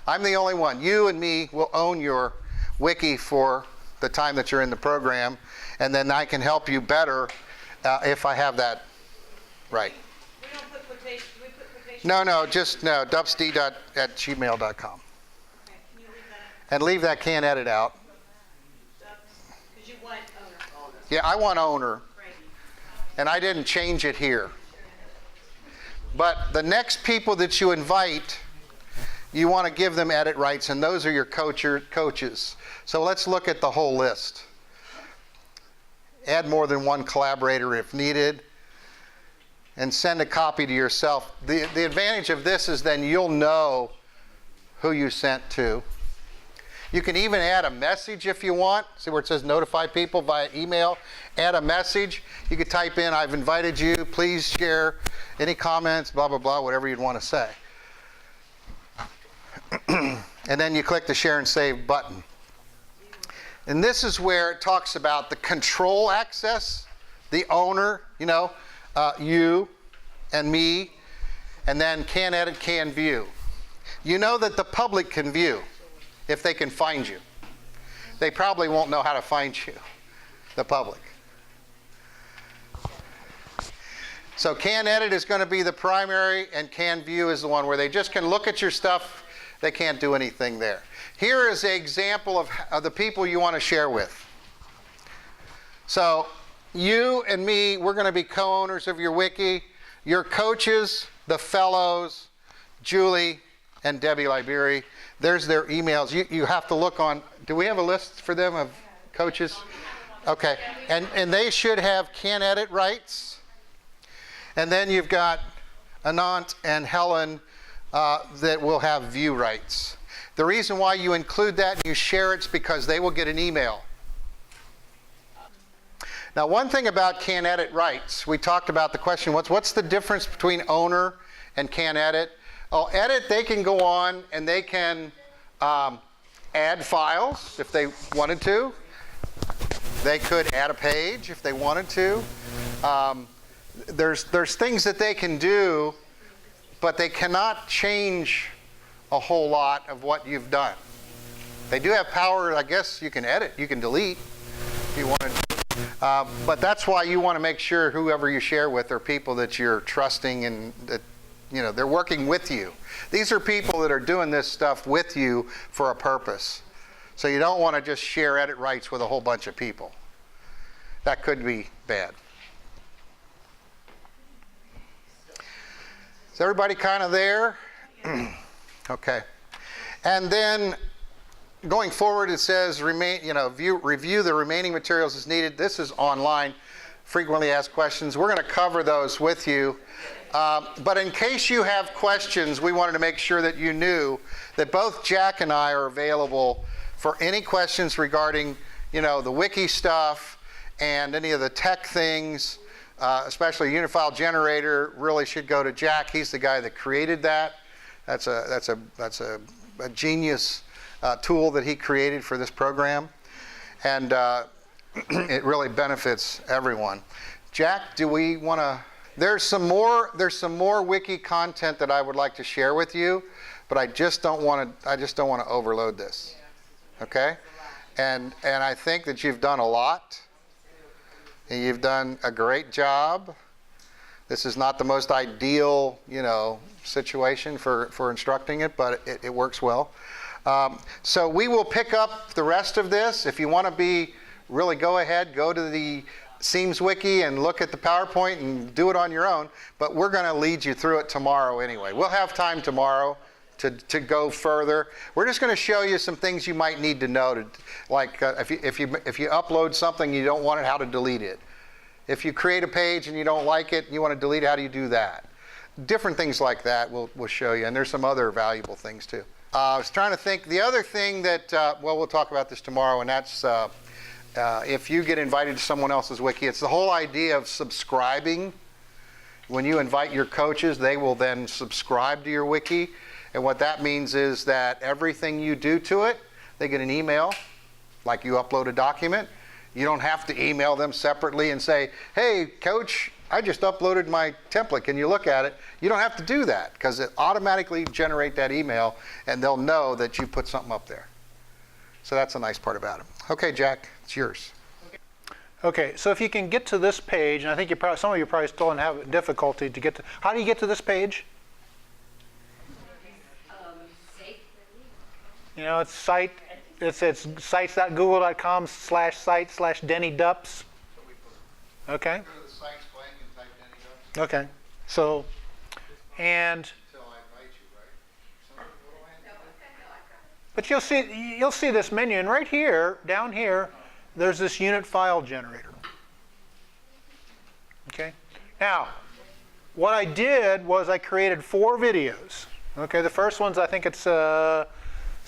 I'm the only one. You and me will own your wiki for the time that you're in the program, and then I can help you better if I have that right. We don't put quotation, do we put quotation? No, just no, duppsd@gmail.com. Okay, can you leave that, And leave that can edit out. because you want owner. Yeah, I want owner, Right. and I didn't change it here. But the next people that you invite, you want to give them edit rights, and those are your coaches. So let's look at the whole list. Add more than one collaborator if needed, and send a copy to yourself. The advantage of this is then you'll know who you sent to. You can even add a message if you want. See where it says notify people via email? Add a message. You could type in, I've invited you, please share any comments, blah, blah, blah, whatever you'd want to say. And then you click the share and save button. And this is where it talks about the control access, the owner, you and me, and then can edit, can view. You know that the public can view if they can find you. They probably won't know how to find you, the public. So can edit is going to be the primary, and can view is the one where they just can look at your stuff. They can't do anything there. Here is an example of the people you want to share with. So you and me, we're going to be co-owners of your wiki. Your coaches, the fellows, Julie and Debbie Liberi, there's their emails. You have to look on, do we have a list for them of coaches? Okay, and they should have can edit rights. And then you've got Anant and Helen that will have view rights. The reason why you include that and you share it is because they will get an email. Now, one thing about can edit rights, we talked about the question, what's the difference between owner and can edit? Oh, edit, they can go on and they can add files if they wanted to. They could add a page if they wanted to. There's things that they can do, but they cannot change a whole lot of what you've done. They do have power, I guess you can edit, you can delete if you wanted to. But that's why you want to make sure whoever you share with are people that you're trusting and that they're working with you. These are people that are doing this stuff with you for a purpose. So you don't want to just share edit rights with a whole bunch of people. That could be bad. Is everybody kind of there? Okay. And then going forward, it says review the remaining materials as needed. This is online, frequently asked questions. We're going to cover those with you. But in case you have questions, we wanted to make sure that you knew that both Jack and I are available for any questions regarding, the wiki stuff and any of the tech things. Especially a unifile generator really should go to Jack. He's the guy that created that. That's a genius tool that he created for this program, and it really benefits everyone. Jack, do we want to? There's some more wiki content that I would like to share with you, but I just don't want to overload this. Okay, and I think that you've done a lot. And you've done a great job. This is not the most ideal, situation for instructing it, but it works well. So we will pick up the rest of this. If you want to go ahead, go to the CEEMS wiki and look at the PowerPoint and do it on your own. But we're going to lead you through it tomorrow anyway. We'll have time tomorrow to go further. We're just going to show you some things you might need to know, if you upload something you don't want it, how to delete it. If you create a page and you don't like it, and you want to delete it, how do you do that? Different things like that we'll show you, and there's some other valuable things too. I was trying to think, the other thing that, we'll talk about this tomorrow, and that's if you get invited to someone else's wiki, it's the whole idea of subscribing. When you invite your coaches, they will then subscribe to your wiki. And what that means is that everything you do to it, they get an email. Like you upload a document, you don't have to email them separately and say, hey, coach, I just uploaded my template. Can you look at it? You don't have to do that because it automatically generate that email and they'll know that you put something up there. So that's a nice part about it. Okay, Jack, it's yours. Okay, so if you can get to this page, and I think you probably, some of you probably still have difficulty to get to, how do you get to this page? You know, it's site, it's sites.google.com/site/Denny Dupps. Okay. Go to the sites blank and type Denny Dupps. Okay. So, and Until I invite you, right? So what do I have to do? but you'll see this menu, and right here, down here, there's this unit file generator. Okay. Now, what I did was I created 4 videos. Okay. The first one's, I think it's so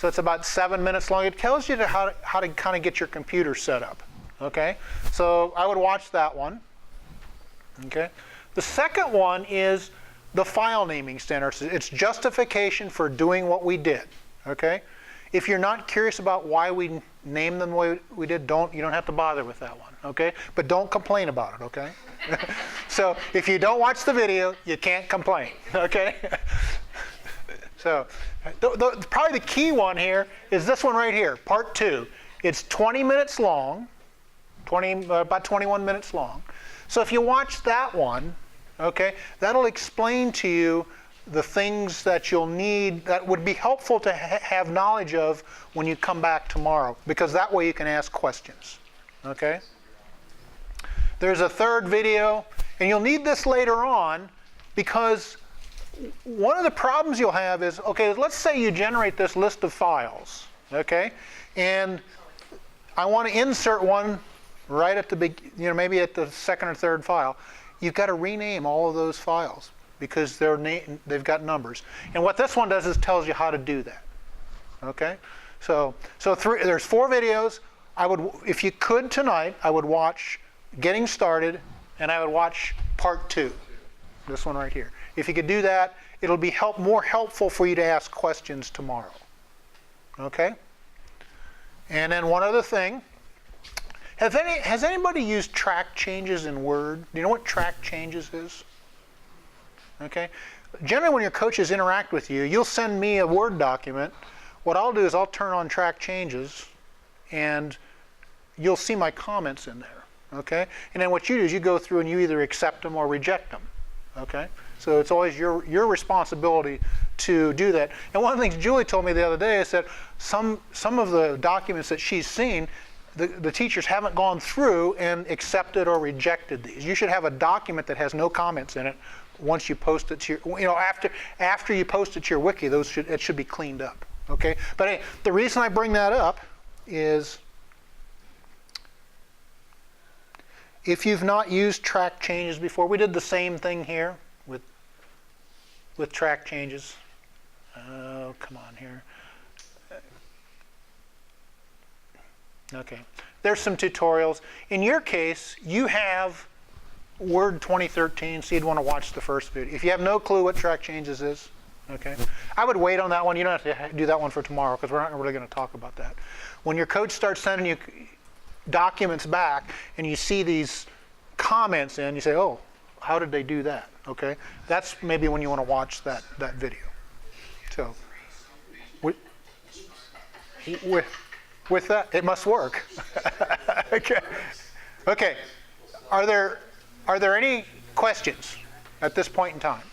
it's about 7 minutes long. It tells you how to kind of get your computer set up. Okay. So I would watch that one. Okay. The second one is the file naming standards. It's justification for doing what we did. Okay. If you're not curious about why we named them the way we did, you don't have to bother with that one. Okay. But don't complain about it. Okay. So if you don't watch the video, you can't complain. Okay. So probably the key one here is this one right here, part 2. It's 20 minutes long, about 21 minutes long. So if you watch that one, okay, that'll explain to you the things that you'll need that would be helpful to have knowledge of when you come back tomorrow, because that way you can ask questions. Okay? There's a third video, and you'll need this later on because one of the problems you'll have is, okay, let's say you generate this list of files, okay, and I want to insert one right at the maybe at the second or third file. You've got to rename all of those files because they've got numbers. And what this one does is tells you how to do that. Okay, so there's 4 videos. If you could tonight, I would watch Getting Started, and I would watch part 2, this one right here. If you could do that, it'll be more helpful for you to ask questions tomorrow. Okay? And then one other thing. Has anybody used track changes in Word? Do you know what track changes is? Okay? Generally, when your coaches interact with you, you'll send me a Word document. What I'll do is I'll turn on track changes, and you'll see my comments in there. Okay? And then what you do is you go through and you either accept them or reject them. Okay? So it's always your responsibility to do that. And one of the things Julie told me the other day is that some of the documents that she's seen, the teachers haven't gone through and accepted or rejected these. You should have a document that has no comments in it once you post it to your, after you post it to your wiki, it should be cleaned up. Okay? But hey, the reason I bring that up is if you've not used track changes before, we did the same thing here with track changes. Oh, come on here. Okay. There's some tutorials. In your case, you have Word 2013, so you'd want to watch the first video. If you have no clue what track changes is, okay, I would wait on that one. You don't have to do that one for tomorrow because we're not really going to talk about that. When your coach starts sending you documents back and you see these comments in, you say, oh, how did they do that? Okay, that's maybe when you want to watch that video. So, with that, it must work. Okay. Okay. Are there any questions at this point in time?